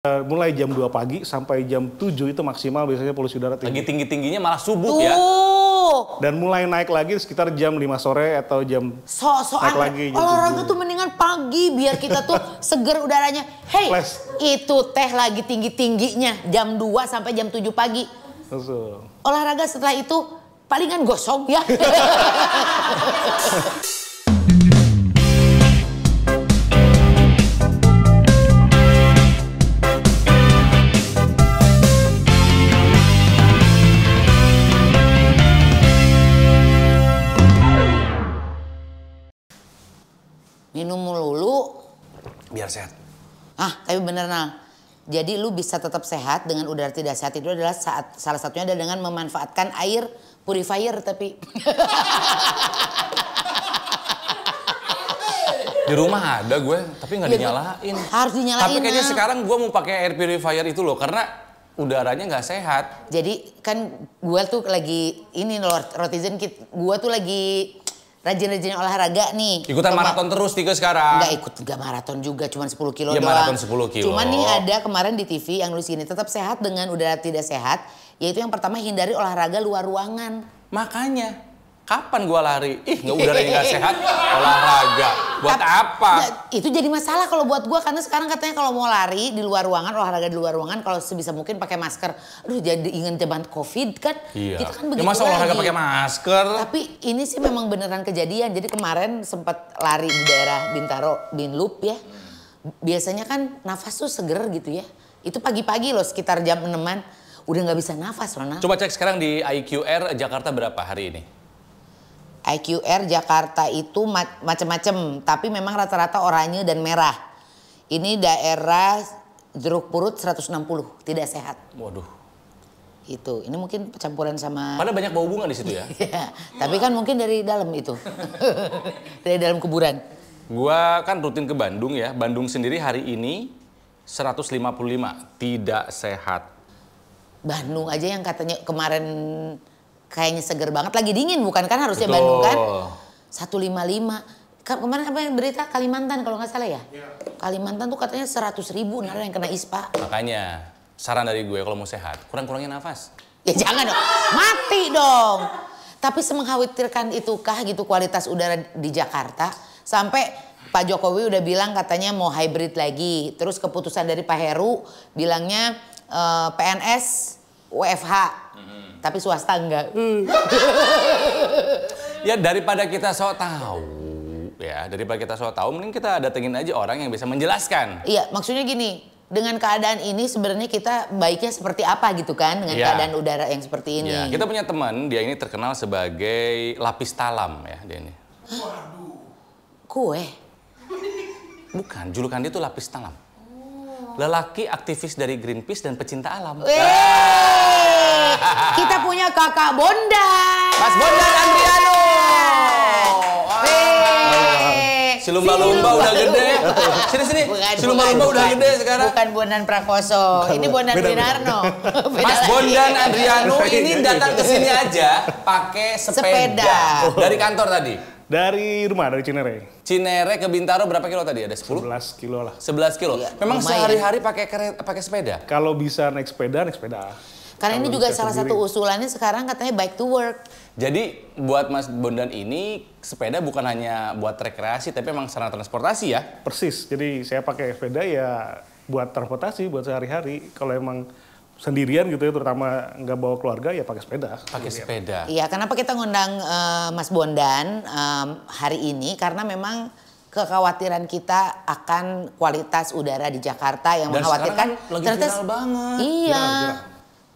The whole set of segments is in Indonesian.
Mulai jam 2 pagi sampai jam 7 itu maksimal biasanya polusi udara tinggi. Lagi tinggi-tingginya malah subuh ya. Dan mulai naik lagi sekitar jam 5 sore atau jam naik lagi. Olahraga tuh mendingan pagi biar kita tuh seger udaranya. Hey, itu teh lagi tinggi-tingginya jam 2 sampai jam 7 pagi. Betul. Olahraga setelah itu palingan gosong ya. Minum melulu biar sehat. Tapi bener Nal. Jadi lu bisa tetap sehat dengan udara tidak sehat itu adalah salah satunya adalah dengan memanfaatkan air purifier tapi. Di rumah ada gue, tapi nggak dinyalain. Harus dinyalain. Tapi kayaknya sekarang gue mau pakai air purifier itu loh, karena udaranya nggak sehat. Jadi kan gue tuh lagi ini Rotizen gue tuh lagi rajin-rajin olahraga nih. Ikutan maraton terus Tiga sekarang? Nggak maraton juga, cuma 10 kilo ya, doang. Maraton 10 kilo. Cuman nih ada kemarin di TV yang nulis gini, tetap sehat dengan udara tidak sehat. Yaitu yang pertama hindari olahraga luar ruangan. Makanya, kapan gua lari? Nggak udaranya nggak sehat, olahraga. Buat apa? Itu jadi masalah kalau buat gua karena sekarang katanya kalau mau lari di luar ruangan, olahraga di luar ruangan kalau sebisa mungkin pakai masker. Aduh jadi ingin zaman Covid kan. Iya. Kita kan begitu ya masa olahraga pakai masker? Tapi ini sih memang beneran kejadian. Jadi kemarin sempat lari di daerah Bintaro, Binloop ya. Biasanya kan nafas tuh seger gitu ya. Itu pagi-pagi loh sekitar jam 6-an. Udah nggak bisa nafas loh. Coba cek sekarang di IQR Jakarta berapa hari ini? IQR Jakarta itu macam-macam, tapi memang rata-rata oranye dan merah. Ini daerah jeruk purut 160, tidak sehat. Waduh. Itu, ini mungkin campuran sama. Padahal banyak bau bunga di situ ya. Tapi kan mungkin dari dalam itu, dari dalam kuburan. Gua kan rutin ke Bandung ya. Bandung sendiri hari ini 155, tidak sehat. Bandung aja yang katanya kemarin kayaknya seger banget, lagi dingin bukan kan harusnya. Betul. Bandung kan 155. Kemarin apa yang berita Kalimantan kalau nggak salah ya? Kalimantan tuh katanya 100.000 yang kena ISPA. Makanya saran dari gue kalau mau sehat, kurang-kurangin nafas. Ya jangan dong, mati dong. Tapi semengkhawatirkan itukah gitu kualitas udara di Jakarta sampai Pak Jokowi udah bilang katanya mau hybrid lagi. Terus keputusan dari Pak Heru bilangnya PNS WFH. Tapi swasta enggak. Ya daripada kita sok tahu, mending kita datengin aja orang yang bisa menjelaskan. Iya, maksudnya gini, dengan keadaan ini sebenarnya kita baiknya seperti apa gitu kan, dengan keadaan udara yang seperti ini. Ya, kita punya teman, dia ini terkenal sebagai lapis talam ya, dia ini. Waduh. Kue? Bukan, julukan dia tuh lapis talam. Lelaki aktivis dari Greenpeace dan pecinta alam. Kita punya kakak Bondan. Mas Bondan Andriano. Si lumba-lumba udah gede. Sini. Si lumba-lumba udah gede sekarang. Bukan Bondan Prakoso. Ini Bondan Winarno. Mas Bondan Andriano ini datang ke sini aja pakai sepeda. Dari kantor tadi. Dari rumah, dari Cinere. Cinere ke Bintaro berapa kilo tadi? Ada 10? 11 kilo lah. 11 kilo? Ya, memang sehari-hari pakai sepeda? Kalau bisa naik sepeda, naik sepeda. Karena ini juga salah satu usulannya sekarang katanya bike to work. Jadi buat Mas Bondan ini sepeda bukan hanya buat rekreasi, tapi memang sarana transportasi ya? Persis, jadi saya pakai sepeda ya buat transportasi, buat sehari-hari. Kalau emang sendirian gitu ya, terutama nggak bawa keluarga ya pakai sepeda. Pakai sepeda. Iya, kenapa kita ngundang Mas Bondan hari ini? Karena memang kekhawatiran kita akan kualitas udara di Jakarta yang dan mengkhawatirkan. Kan lagi viral banget. Iya.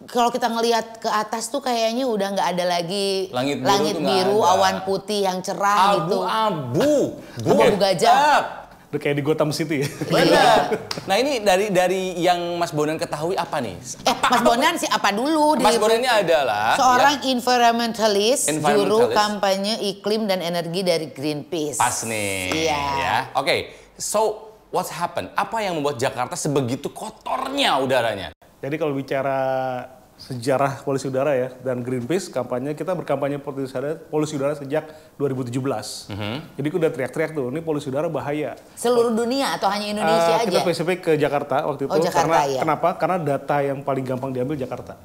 Kalau kita ngelihat ke atas tuh kayaknya udah nggak ada lagi langit biru, awan putih yang cerah gitu. Abu-abu gajah. Udah kayak di Gotham City ya. Benar. Nah ini dari yang Mas Bondan ketahui apa nih? Mas Bondan sih apa dulu? Mas Bondan ini adalah seorang environmentalist, juru kampanye iklim dan energi dari Greenpeace. Pas nih. Iya. Ya. Oke, so what's happened? Apa yang membuat Jakarta sebegitu kotornya udaranya? Jadi kalau bicara sejarah polusi udara ya, dan Greenpeace kita berkampanye polusi udara sejak 2017. Jadi udah teriak-teriak tuh, ini polusi udara bahaya. Seluruh dunia atau hanya Indonesia aja? Kita spesifik ke Jakarta waktu itu. Jakarta, karena kenapa? Karena data yang paling gampang diambil Jakarta.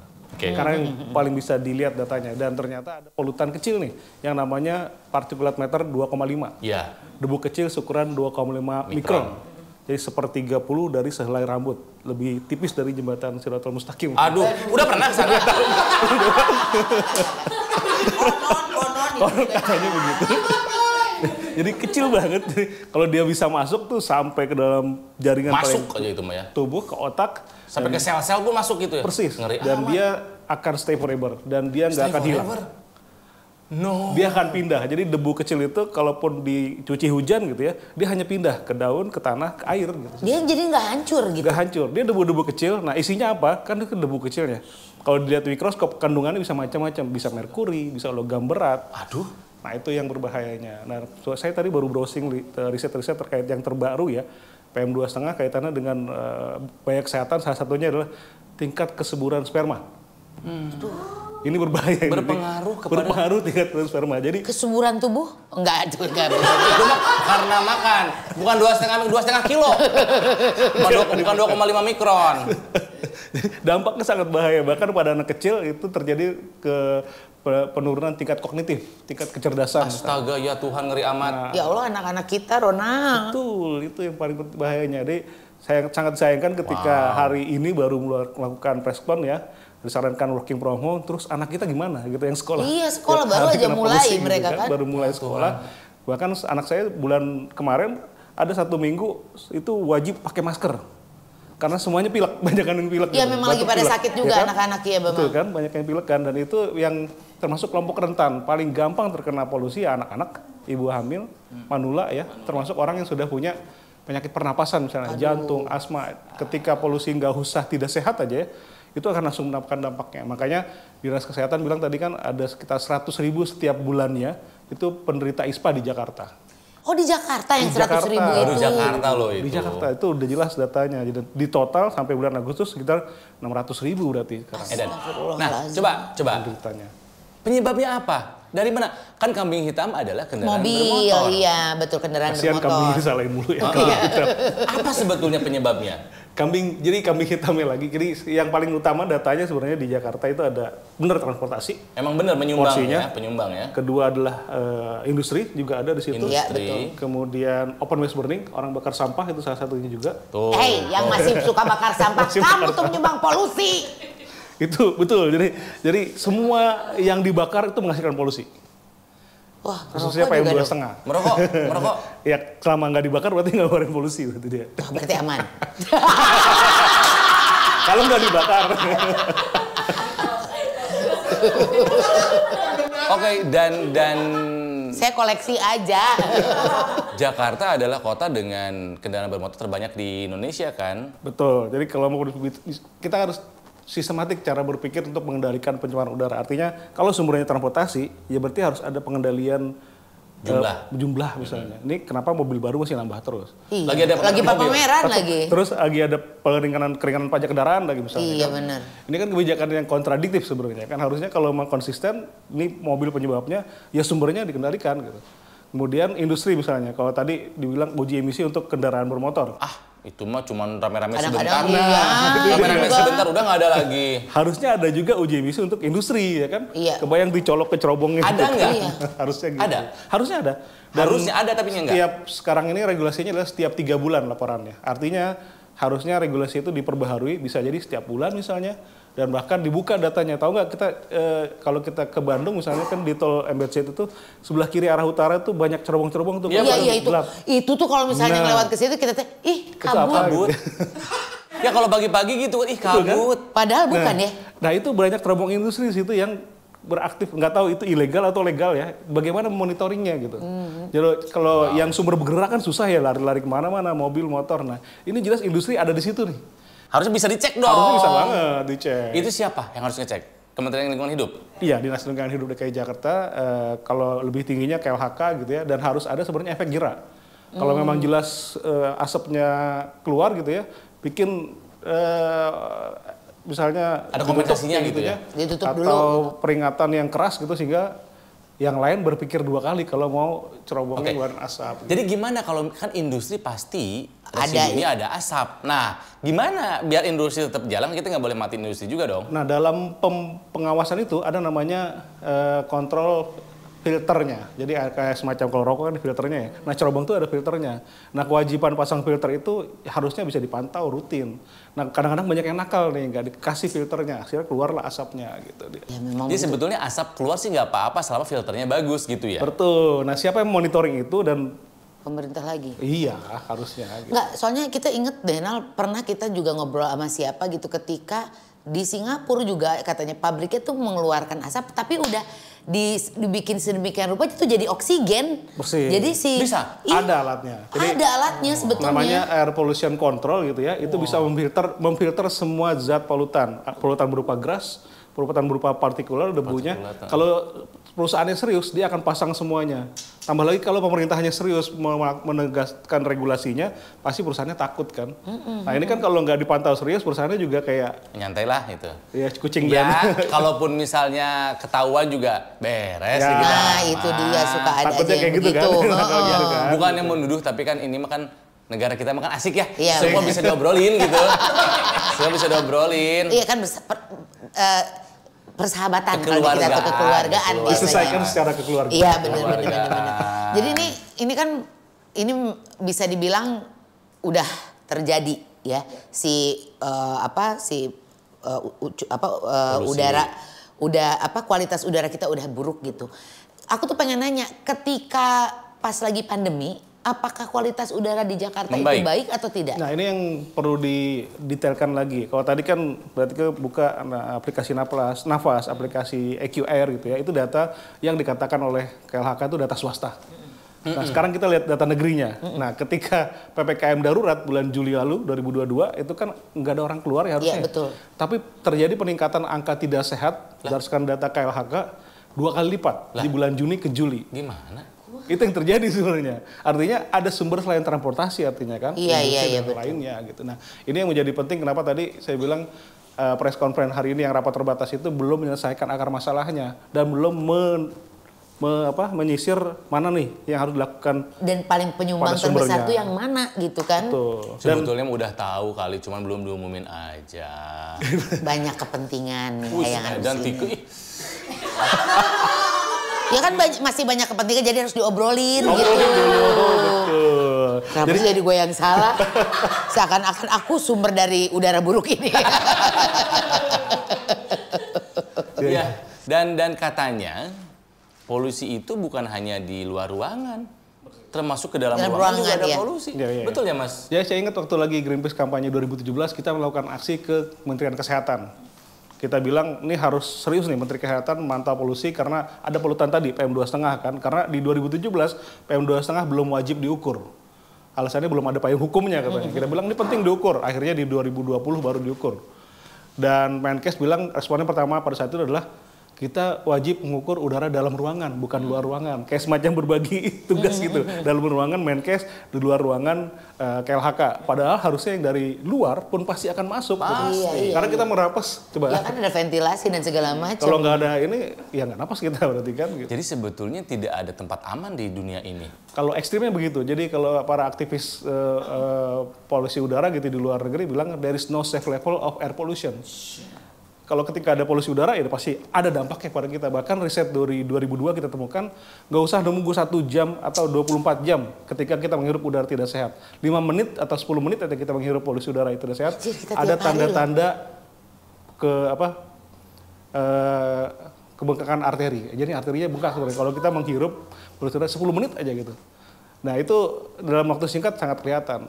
Karena yang paling bisa dilihat datanya, dan ternyata ada polutan kecil nih yang namanya particulate matter 2,5. Iya. Debu kecil ukuran 2,5 mikron. Jadi 1/30 dari sehelai rambut, lebih tipis dari jembatan Shiratal Mustaqim. Aduh, udah pernah ke sana? Konon katanya begitu. Jadi kecil banget. Jadi, kalau dia bisa masuk tuh sampai ke dalam jaringan Masuk aja itu mah ya. tubuh, ke otak. Sampai ke sel-sel pun masuk gitu ya? Persis. Ngeri Dan amat. dia akan stay forever. Dan dia nggak akan hilang. No. Dia akan pindah. Jadi debu kecil itu kalaupun dicuci hujan gitu ya, dia hanya pindah ke daun, ke tanah, ke air gitu. Dia jadi nggak hancur gitu? Nggak hancur. Dia debu-debu kecil. Nah isinya apa? Kan itu debu kecilnya. Kalau dilihat di mikroskop, kandungannya bisa macam-macam. Bisa merkuri, bisa logam berat. Aduh. Nah itu yang berbahayanya. Nah saya tadi baru browsing riset-riset terkait yang terbaru ya. PM2,5 kaitannya dengan bahaya kesehatan, salah satunya adalah tingkat kesuburan sperma. Ini berbahaya. Berpengaruh tingkat kesuburan sperma. Jadi Kesuburan tubuh? Enggak. Itu mah karena makan, bukan 2,5 kilo. Bukan 2,5 mikron. dampaknya sangat bahaya. Bahkan pada anak kecil itu terjadi penurunan tingkat kognitif, tingkat kecerdasan. Astaga, ya Tuhan, ngeri amat. Ya Allah, anak-anak kita, Rona. Betul, itu yang paling bahayanya. Jadi saya sangat disayangkan ketika hari ini baru melakukan press con ya, disarankan working from home, terus anak kita gimana gitu yang sekolah. Iya, sekolah Tiap baru hari aja kena mulai polusi, mereka kan. Baru mulai sekolah. Bahkan anak saya bulan kemarin ada 1 minggu itu wajib pakai masker. Karena semuanya pilek, banyak yang pilek. Iya, gitu. memang lagi Batuk pada pilek, sakit juga ya kan? anak-anak ya, Bang. Betul kan, banyak yang pilek kan, dan itu yang termasuk kelompok rentan. Paling gampang terkena polusi ya anak-anak, ibu hamil, manula ya, termasuk orang yang sudah punya penyakit pernapasan misalnya, jantung, asma. Ketika polusi nggak usah tidak sehat aja ya, itu akan langsung mendapatkan dampaknya. Makanya Dinas Kesehatan bilang tadi kan ada sekitar 100.000 setiap bulannya itu penderita ISPA di Jakarta. Oh, di Jakarta yang Di 100.000 Jakarta. itu? Baru Jakarta loh itu. Di Jakarta itu udah jelas datanya. Jadi di total sampai bulan Agustus sekitar 600.000 berarti sekarang Edan. Astagfirullahaladzim. Nah, coba. penderitanya. Penyebabnya apa? Dari mana? Kan kambing hitam adalah kendaraan Mobil, bermotor. iya betul, kendaraan Kasihan bermotor. kambing disalahin mulu ya. Apa sebetulnya penyebabnya? Jadi kambing hitamnya lagi. Jadi yang paling utama datanya sebenarnya di Jakarta itu ada benar transportasi. Emang benar menyumbang Porsinya. ya, penyumbang ya. Kedua adalah industri juga ada di situ. Iya, Industri. betul. Kemudian open waste burning, orang bakar sampah itu salah satunya juga. Tuh. Hei, yang masih suka bakar sampah, Masih kamu bakar tuh menyumbang polusi. Itu betul. Jadi semua yang dibakar itu menghasilkan polusi. Wah, Khususnya ngerokok juga PM2,5. dong. Merokok. Ya selama nggak dibakar berarti nggak ngeluarin polusi berarti dia. Wah, berarti aman. Kalau nggak dibakar. Oke, dan Saya koleksi aja. Jakarta adalah kota dengan kendaraan bermotor terbanyak di Indonesia kan? Betul. Jadi kalau mau kita harus sistematik cara berpikir untuk mengendalikan pencemaran udara. Artinya kalau sumbernya transportasi, ya berarti harus ada pengendalian jumlah misalnya. Ini kenapa mobil baru masih nambah terus? Iya. Lagi pameran lagi. Terus lagi ada keringanan pajak kendaraan lagi misalnya. Iya kan? benar. Ini kan kebijakan yang kontradiktif sebenarnya. Kan harusnya kalau memang konsisten, ini mobil penyebabnya, ya sumbernya dikendalikan gitu. Kemudian industri misalnya, kalau tadi dibilang uji emisi untuk kendaraan bermotor. Itu mah cuman rame-rame Kadang-kadang sebentar. iya. Rame-rame Juga. sebentar udah nggak ada lagi. Harusnya ada juga uji emisi untuk industri ya kan? Iya. Kebayang dicolok ke cerobongnya. Ada gitu. nggak? Iya. Harusnya gitu. Ada? Harusnya ada. Harusnya ada tapi enggak. Setiap sekarang ini regulasinya adalah setiap 3 bulan laporannya. Artinya harusnya regulasi itu diperbaharui, bisa jadi setiap bulan misalnya, dan bahkan dibuka datanya. Tahu nggak kita kalau kita ke Bandung misalnya kan di tol MBC itu tuh sebelah kiri arah utara tuh banyak cerobong-cerobong tuh. Iya itu. gelap. Itu tuh kalau misalnya Nah. lewat ke situ kita teh, ih Itu apa kabut. gitu? Ya kalau pagi-pagi gitu, ih kabut. Padahal bukan ya. Nah itu banyak cerobong industri di situ yang beraktif, nggak tahu itu ilegal atau legal ya. Bagaimana monitoringnya gitu. Jadi kalau yang sumber bergerak kan susah ya, lari-lari kemana-mana, mobil, motor. Nah ini jelas industri ada di situ nih. Harusnya bisa dicek dong. Harusnya bisa banget dicek. Itu siapa yang harus ngecek? Kementerian Lingkungan Hidup? Iya, Dinas Lingkungan Hidup DKI Jakarta, kalau lebih tingginya KLHK gitu ya, dan harus ada sebenarnya efek jerak. Kalau memang jelas asapnya keluar gitu ya, bikin misalnya Ada ditutup kompensasinya kayak gitu ya? Ditutup atau dulu. peringatan yang keras gitu sehingga yang lain berpikir 2 kali kalau mau cerobongnya Oke. ngeluarin asap. Jadi gimana kalau kan industri pasti Ada, residunya ada asap. Nah, gimana biar industri tetap jalan, kita nggak boleh mati industri juga dong. Nah, dalam pengawasan itu ada namanya kontrol filternya. Jadi kayak semacam kalau rokok kan filternya ya. Nah, cerobong itu ada filternya. Nah, kewajiban pasang filter itu harusnya bisa dipantau rutin. Nah, kadang-kadang banyak yang nakal nih, nggak dikasih filternya, akhirnya keluarlah asapnya gitu. Ya memang Jadi begitu. sebetulnya asap keluar sih nggak apa-apa selama filternya bagus gitu ya. Betul. Nah, siapa yang monitoring itu dan Pemerintah lagi. iya harusnya. Gitu. Enggak, soalnya kita inget deh, Nal, pernah kita juga ngobrol sama siapa gitu ketika di Singapura juga katanya pabriknya tuh mengeluarkan asap, tapi udah dibikin sedemikian rupa itu jadi oksigen. Bersih. Jadi Bisa? Ada alatnya. Jadi, ada alatnya sebetulnya. namanya air pollution control gitu ya. Itu bisa memfilter semua zat polutan. Polutan berupa gas, polutan berupa partikular, debunya. Partikulat, Kalau perusahaannya serius, dia akan pasang semuanya. Tambah lagi kalau pemerintahnya serius menegaskan regulasinya, pasti perusahaannya takut kan. Nah ini kan kalau nggak dipantau serius, perusahaannya juga kayak Nyantai lah itu. ya kucing Ya, dan kalaupun misalnya ketahuan juga beres Ya. gitu. Nah, itu dia suka ada aja takutnya yang kayak gitu kan. begitu. Kayak gitu kan. Bukan yang menuduh, tapi kan ini mah kan negara kita mah kan asik ya. Iya, Semua benar. bisa diobrolin gitu. Semua bisa diobrolin. Iya kan persahabatan kalau kita tuh kekeluargaan Kekeluargaan. diselesaikan biasanya. secara kekeluargaan. Iya benar. Keluargaan. Jadi ini kan ini bisa dibilang udah terjadi ya Polusi. kualitas udara kita udah buruk gitu. Aku tuh pengen nanya, ketika pas lagi pandemi, apakah kualitas udara di Jakarta itu Membaik. baik atau tidak? Nah ini yang perlu didetailkan lagi. Kalau tadi kan berarti ke buka aplikasi Nafas, aplikasi EQ Air gitu ya. Itu data yang dikatakan oleh KLHK itu data swasta. Nah sekarang kita lihat data negerinya. Nah ketika PPKM darurat bulan Juli lalu 2022 itu kan nggak ada orang keluar ya harusnya. Iya, betul. Tapi terjadi peningkatan angka tidak sehat berdasarkan data KLHK 2 kali lipat di bulan Juni ke Juli. Gimana? Itu yang terjadi sebenarnya. Artinya ada sumber selain transportasi artinya kan. Iya, Industri iya, dan betul. lainnya gitu. Nah, ini yang menjadi penting kenapa tadi saya bilang press conference hari ini yang rapat terbatas itu belum menyelesaikan akar masalahnya dan belum menyisir mana nih yang harus dilakukan. Dan paling penyumbang Pada sumbernya. terbesar tuh yang mana gitu kan? Tuh. Dan Sebetulnya udah tahu kali, cuman belum diumumin aja. Banyak kepentingan nih Wih, yang harus dan ini. tiku, ih, Ya kan masih banyak kepentingan jadi harus diobrolin gitu. betul. Kenapa sih jadi gue yang salah? Seakan-akan aku sumber dari udara buruk ini. ya. Dan katanya polusi itu bukan hanya di luar ruangan, termasuk ke dalam Dalam ruangan juga ruangan, ada ya. polusi. Iya, iya. Betul ya Mas? Ya saya ingat waktu lagi Greenpeace kampanye 2017 kita melakukan aksi ke Kementerian Kesehatan. Kita bilang ini harus serius nih Menteri Kesehatan memantau polusi karena ada polutan tadi PM2,5 kan. Karena di 2017 PM2,5 belum wajib diukur. Alasannya belum ada payung hukumnya katanya. Kita bilang ini penting diukur. Akhirnya di 2020 baru diukur. Dan Menkes bilang responnya pertama pada saat itu adalah kita wajib mengukur udara dalam ruangan, bukan luar ruangan. Kayak semacam berbagi tugas gitu. Dalam ruangan Menkes, di luar ruangan KLHK. Padahal harusnya yang dari luar pun pasti akan masuk. Gitu. Iya, Karena kita merapas, coba. Ya kan ada ventilasi dan segala macam. Kalau nggak ada ini, ya nggak napas kita berarti kan. Gitu. Jadi sebetulnya tidak ada tempat aman di dunia ini. Kalau ekstrimnya begitu. Jadi kalau para aktivis polusi udara gitu di luar negeri bilang there is no safe level of air pollution. Kalau ketika ada polusi udara ya pasti ada dampaknya pada kita. Bahkan riset dari 2002 kita temukan nggak usah nunggu 1 jam atau 24 jam ketika kita menghirup udara tidak sehat. 5 menit atau 10 menit ketika kita menghirup polusi udara itu tidak sehat, Anjir, kita ada tiap hari tanda-tanda kebengkakan arteri. Jadi arterinya bengkak sebenarnya. Kalau kita menghirup polusi udara 10 menit aja gitu. Nah itu dalam waktu singkat sangat kelihatan.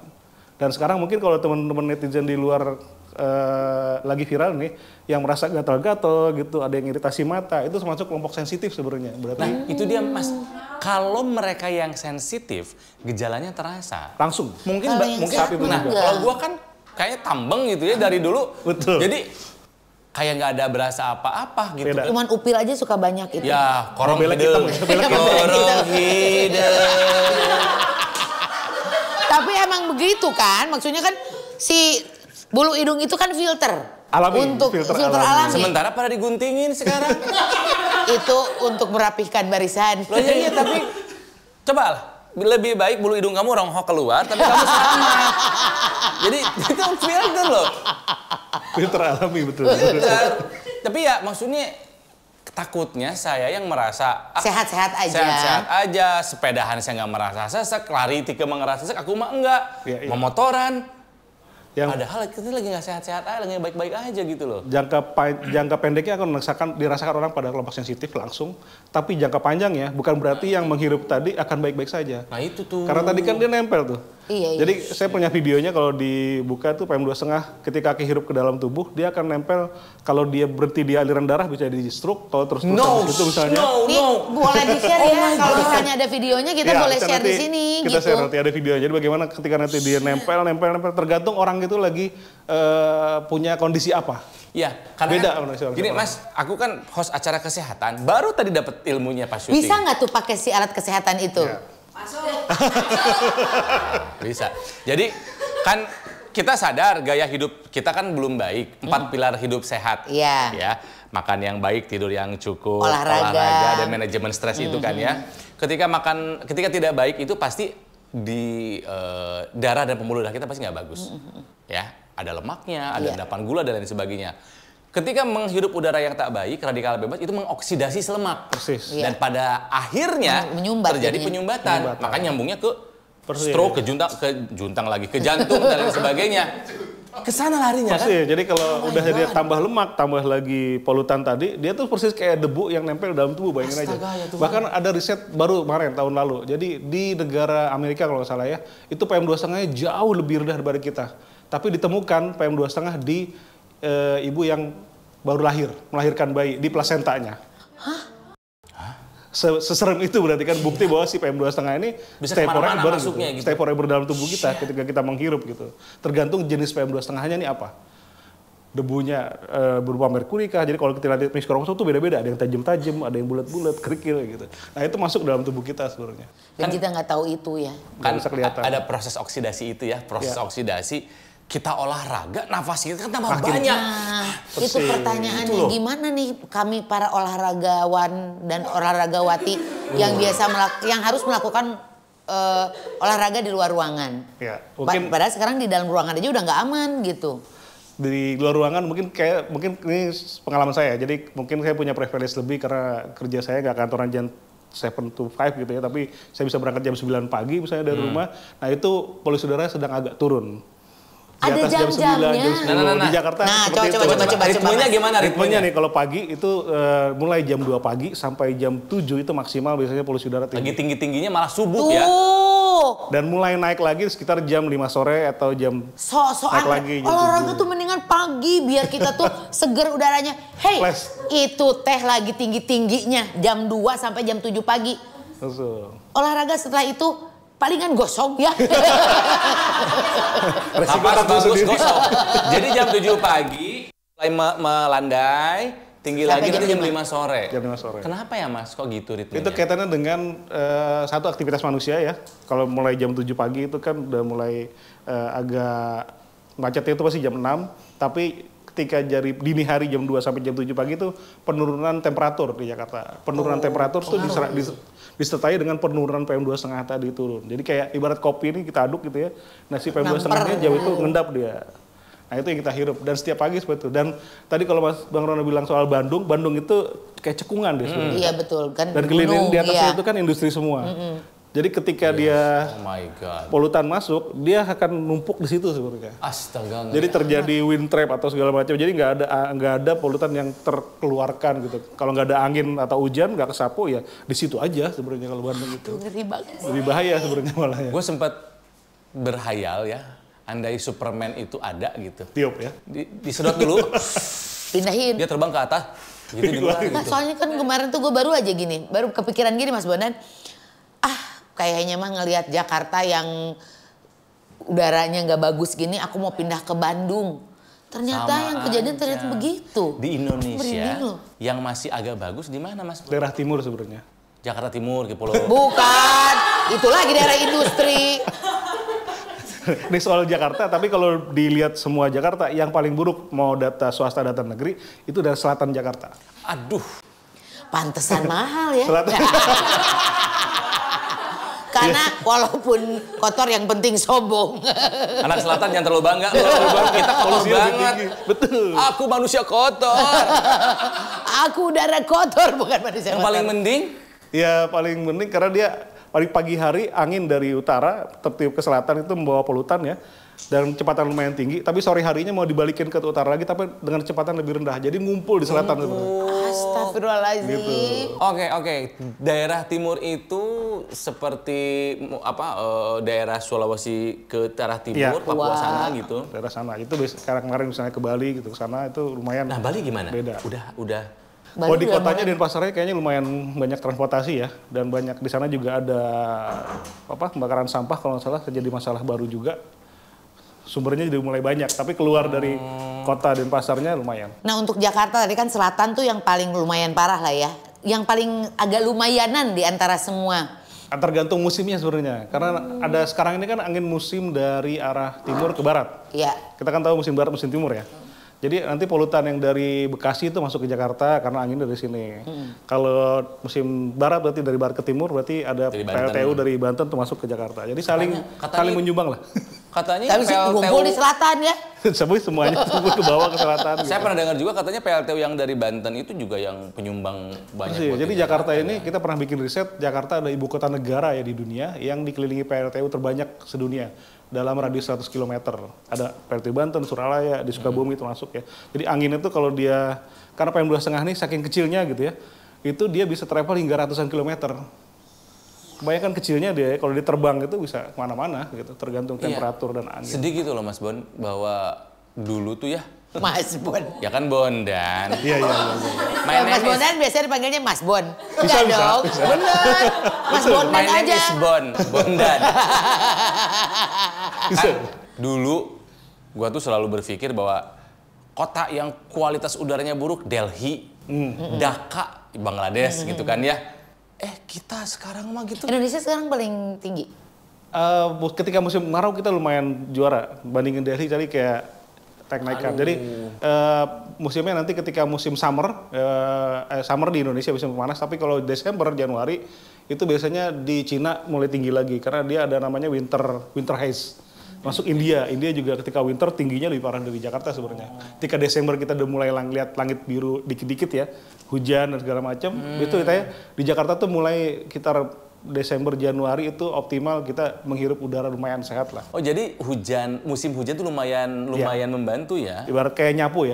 Dan sekarang mungkin kalau teman-teman netizen di luar lagi viral nih, yang merasa gatal-gatal gitu, ada yang iritasi mata, itu termasuk kelompok sensitif sebenarnya. Berarti Nah, itu dia Mas. Kalau mereka yang sensitif, gejalanya terasa. langsung. Mungkin Kalau yang mungkin sehat nah, enggak. kalau gua kan kayak tambeng gitu ya dari dulu. Betul. Jadi kayak nggak ada berasa apa-apa gitu. Beda. Cuman upil aja suka banyak itu. Ya, korong Belek hidung. hitam, belek hitam. Korong hidung. Tapi emang begitu kan, maksudnya kan si bulu hidung itu kan filter. Alami, untuk filter filter alami. alami. Sementara pada diguntingin sekarang. Itu untuk merapihkan barisan. Loh iya, tapi coba lah. Lebih baik bulu hidung kamu ronghok keluar, tapi kamu selamat. Jadi itu filter loh. Filter alami, betul. Filter. Tapi ya maksudnya takutnya saya yang merasa Sehat-sehat aja. Sehat-sehat aja, sepedahan saya nggak merasa sesek, lari tiga ngerasa sesek, aku mah enggak. Iya, iya. Memotoran. Yang Padahal kita lagi nggak sehat-sehat aja, lagi baik-baik aja gitu loh. jangka pendeknya akan dirasakan orang pada kelompok sensitif langsung, tapi jangka panjangnya bukan berarti yang menghirup tadi akan baik-baik saja. Nah itu tuh. Karena tadi kan dia nempel tuh. Iya, iya. Jadi saya punya videonya kalau dibuka tuh PM2,5 ketika kehirup ke dalam tubuh dia akan nempel. Kalau dia berhenti di aliran darah bisa di stroke, kalau terus itu misalnya. Nih, boleh di-share ya. Kalau misalnya ada videonya kita boleh kita share di nanti- sini Kita gitu. share nanti ada videonya. Jadi bagaimana ketika nanti dia nempel tergantung orang itu lagi punya kondisi apa. Ya, karena Beda kan, manusia. gini Mas, aku kan host acara kesehatan, baru tadi dapat ilmunya pas syuting. Bisa nggak tuh pakai si alat kesehatan itu? Ya. Bisa. Jadi kan kita sadar gaya hidup kita kan belum baik. 4 pilar hidup sehat. Iya. Ya, makan yang baik, tidur yang cukup, Olahraga. dan manajemen stres itu kan ya. Ketika tidak baik itu pasti di darah dan pembuluh darah kita pasti nggak bagus. Ya, ada lemaknya, ada Iya. endapan gula dan lain sebagainya. Ketika menghirup udara yang tak baik, radikal bebas itu mengoksidasi lemak. Persis. Iya. Dan pada akhirnya Menyumbat terjadi jadinya. penyumbatan. Makanya nyambungnya ke Persis. stroke, ke jantung dan lain sebagainya. Ke sana larinya kan? Persis. Jadi kalau udah dia tambah lemak, tambah lagi polutan tadi, dia tuh persis kayak debu yang nempel dalam tubuh, bayangin aja. Astaga, ya Tuhan. Bahkan ada riset baru kemarin tahun lalu. Jadi di negara Amerika kalau nggak salah ya, itu PM2,5-nya jauh lebih rendah daripada kita. Tapi ditemukan PM2,5 di ibu yang baru melahirkan bayi di plasentanya. Seserem itu berarti kan bukti bahwa si PM2,5 ini Bisa stay kemana-mana forever masuknya gitu. Stay forever dalam tubuh kita ketika kita menghirup gitu. Tergantung jenis PM2,5-nya ini apa. Debunya berupa merkuri kah? Jadi kalau kita lihat mikroskop tuh beda-beda. Ada yang tajam-tajam, ada yang bulat-bulat, kerikil gitu. Nah itu masuk dalam tubuh kita sebenarnya. Dan kita nggak tahu itu ya. Nggak bisa kelihatan. Ada proses oksidasi itu ya, proses Ya. oksidasi. Kita olahraga, nafas kita kan tambah Makin- banyak. Nah, itu persis. pertanyaannya Itu loh. gimana nih kami para olahragawan dan olahragawati yang biasa yang harus melakukan olahraga di luar ruangan. Ya, mungkin Padahal sekarang di dalam ruangan aja udah nggak aman gitu. di luar ruangan mungkin ini pengalaman saya. Jadi mungkin saya punya privilege lebih karena kerja saya nggak kantoran jam 7 to 5 gitu ya, tapi saya bisa berangkat jam 9 pagi misalnya dari rumah. Nah itu polusi udara sedang agak turun. Di Ada atas jam 9, jam-jamnya. jam 10. Nah. Di Jakarta Nah, seperti itu. coba. Ritmenya Mas. gimana Ritmenya nih kalau pagi itu mulai jam 2 pagi sampai jam 7 itu maksimal biasanya polusi udara Lagi tinggi. tinggi-tingginya malah subuh Tuh, ya. Dan mulai naik lagi sekitar jam 5 sore atau jam soal naik lagi jam olahraga 7. tuh mendingan pagi biar kita tuh seger udaranya. Hey, Flash. itu teh lagi tinggi-tingginya jam 2 sampai jam 7 pagi. Betul. Olahraga setelah itu palingan gosong ya. Kapan bagus gosok. Jadi jam 7 pagi mulai melandai, tinggi Sampai lagi jam nanti jam 5. 5 sore. Jam 5 sore. Kenapa ya Mas? Kok gitu ritmenya? Itu kaitannya dengan satu aktivitas manusia ya. Kalau mulai jam 7 pagi itu kan udah mulai agak macetnya itu pasti jam 6. Tapi ketika dari dini hari jam 2 sampai jam 7 pagi itu penurunan temperatur di Jakarta. Penurunan temperatur itu disertai dengan penurunan PM2,5 tadi turun. Jadi kayak ibarat kopi ini kita aduk gitu ya. Nah si PM2,5-nya jauh itu ngendap dia. Nah itu yang kita hirup dan setiap pagi seperti itu. Dan tadi kalau Bang Rono bilang soal Bandung itu kayak cekungan deh sebenarnya. Iya betul kan. Dan keliling gunung, di atasnya iya. itu kan industri semua. Jadi ketika dia Oh my god. polutan masuk, dia akan numpuk di situ sebenarnya. Astaga. Jadi terjadi wind trap atau segala macam. Jadi nggak ada polutan yang terkeluarkan gitu. Kalau nggak ada angin atau hujan nggak kesapu ya di situ aja sebenarnya kalau Bandung itu. Ngeri banget. Lebih bahaya sebenarnya malah ya. Gue sempat berhayal ya, andai Superman itu ada gitu. Tiup ya. Disedot dulu, Pindahin. dia terbang ke atas. Gitu di luar Nah, gitu. soalnya kan kemarin tuh gue baru aja gini, baru kepikiran gini Mas Bondan. Kayaknya mah ngelihat Jakarta yang udaranya nggak bagus gini, aku mau pindah ke Bandung. Ternyata Sama yang kejadian aja. ternyata begitu. Di Merinding Indonesia loh. yang masih agak bagus di mana Mas? Daerah timur sebenarnya. Jakarta Timur, Pulau. Bukan, itu lagi daerah industri. Ini soal Jakarta, tapi kalau dilihat semua Jakarta, yang paling buruk mau data swasta, data negeri, itu dari selatan Jakarta. Aduh. Pantesan mahal ya. Selatan. Karena walaupun kotor yang penting sombong. Anak selatan yang terlalu bangga. Kita kotor banget. Betul. Aku manusia kotor. Aku udara kotor bukan manusia Yang kotor. paling mending? Ya paling penting karena dia paling pagi hari angin dari utara tertiup ke selatan itu membawa polutan ya. Dan kecepatan lumayan tinggi, tapi sore harinya mau dibalikin ke utara lagi tapi dengan kecepatan lebih rendah. Jadi ngumpul di selatan sebenarnya. Astagfirullahaladzim. Gitu. Oke. Daerah timur itu seperti daerah Sulawesi ke arah timur, Iya. Papua sana gitu. Daerah sana itu sekarang kemarin misalnya ke Bali gitu ke sana itu lumayan. Nah, Bali gimana? Beda. Udah. Oh di kotanya Denpasarnya kayaknya lumayan banyak transportasi ya dan banyak di sana juga ada pembakaran sampah kalau nggak salah terjadi masalah baru juga. Sumbernya jadi mulai banyak, tapi keluar dari kota Denpasarnya lumayan. Nah untuk Jakarta tadi kan selatan tuh yang paling lumayan parah lah ya. Yang paling agak lumayanan di antara semua. Tergantung musimnya sebenarnya, karena ada sekarang ini kan angin musim dari arah timur ke barat. Iya. Kita kan tahu musim barat, musim timur ya. Jadi nanti polutan yang dari Bekasi itu masuk ke Jakarta karena anginnya dari sini. Kalau musim barat berarti dari barat ke timur berarti ada Dari Banten. PLTU dari Banten tuh masuk ke Jakarta. Jadi saling menyumbang lah. Katanya Tapi sih ngumpul di selatan ya. Semuanya ke bawah ke selatan. Saya pernah dengar juga katanya PLTU yang dari Banten itu juga yang penyumbang banyak. Persis, buat jadi di Jakarta ini kita pernah bikin riset, Jakarta adalah ibu kota negara ya di dunia yang dikelilingi PLTU terbanyak sedunia dalam radius 100 km. Ada PLTU Banten, Suralaya, di Sukabumi itu masuk ya. Jadi anginnya itu kalau dia, karena PM2,5 nih saking kecilnya gitu ya, itu dia bisa travel hingga ratusan kilometer. Kebanyakan kecilnya dia, kalau dia terbang itu bisa kemana-mana gitu, tergantung temperatur dan angin. Sedih gitu loh Mas Bon, bahwa dulu tuh ya, Mas Bon. ya kan Bondan. Iya. Mas Bondan biasanya dipanggilnya Mas Bon. Bisa. Dong. Bener. Mas Bondan My name aja. is Bondan. Bisa. Dulu gua tuh selalu berpikir bahwa kota yang kualitas udaranya buruk, Delhi, Dhaka, Bangladesh gitu kan ya. Kita sekarang mah gitu. Indonesia sekarang paling tinggi. Ketika musim kemarau kita lumayan juara bandingin Delhi tadi kayak naik-naikan. Jadi musimnya nanti ketika musim summer di Indonesia musim panas, tapi kalau Desember Januari itu biasanya di Cina mulai tinggi lagi karena dia ada namanya winter haze. Masuk India juga ketika winter tingginya lebih parah dari Jakarta sebenarnya. Ketika Desember kita udah mulai lihat langit biru dikit-dikit ya, hujan dan segala macam. Itu kita ya di Jakarta tuh mulai sekitar Desember Januari itu optimal kita menghirup udara lumayan sehat lah. Oh jadi musim hujan tuh lumayan membantu ya? Ibarat kayak nyapu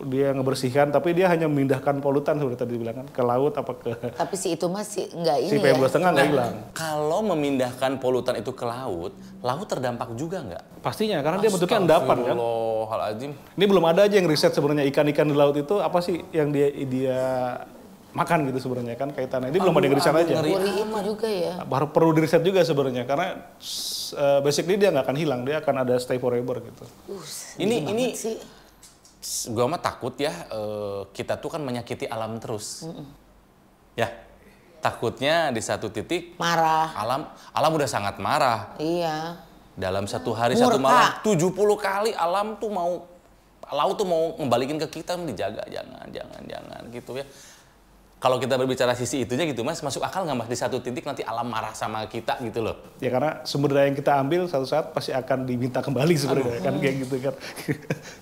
dia ngebersihkan tapi dia hanya memindahkan polutan seperti tadi dibilang kan ke laut apa ke. Tapi si itu masih nggak ini Si ya. PM2,5 nggak hilang. Kalau memindahkan polutan itu ke laut terdampak juga nggak? Pastinya karena dia bentuknya endapan kan. Astagfirullahaladzim. Ini belum ada aja yang riset sebenarnya ikan-ikan di laut itu apa sih yang dia makan gitu sebenarnya kan kaitannya. Ini belum ada yang riset aja. Gurih itu juga ya. Baru perlu diriset juga sebenarnya karena basically dia nggak akan hilang, dia akan ada stay forever gitu. Ini sih. Gua mah takut ya kita tuh kan menyakiti alam terus. Ya. Takutnya di satu titik Marah. alam udah sangat marah. Iya. Dalam satu hari Murka. satu malam 70 kali laut tuh mau ngebalikin ke kita, dijaga jangan gitu ya. Kalau kita berbicara sisi itunya gitu Mas, masuk akal nggak Mas di satu titik nanti alam marah sama kita gitu loh? Ya karena sumber daya yang kita ambil satu saat pasti akan diminta kembali sebenarnya kan kayak gitu kan.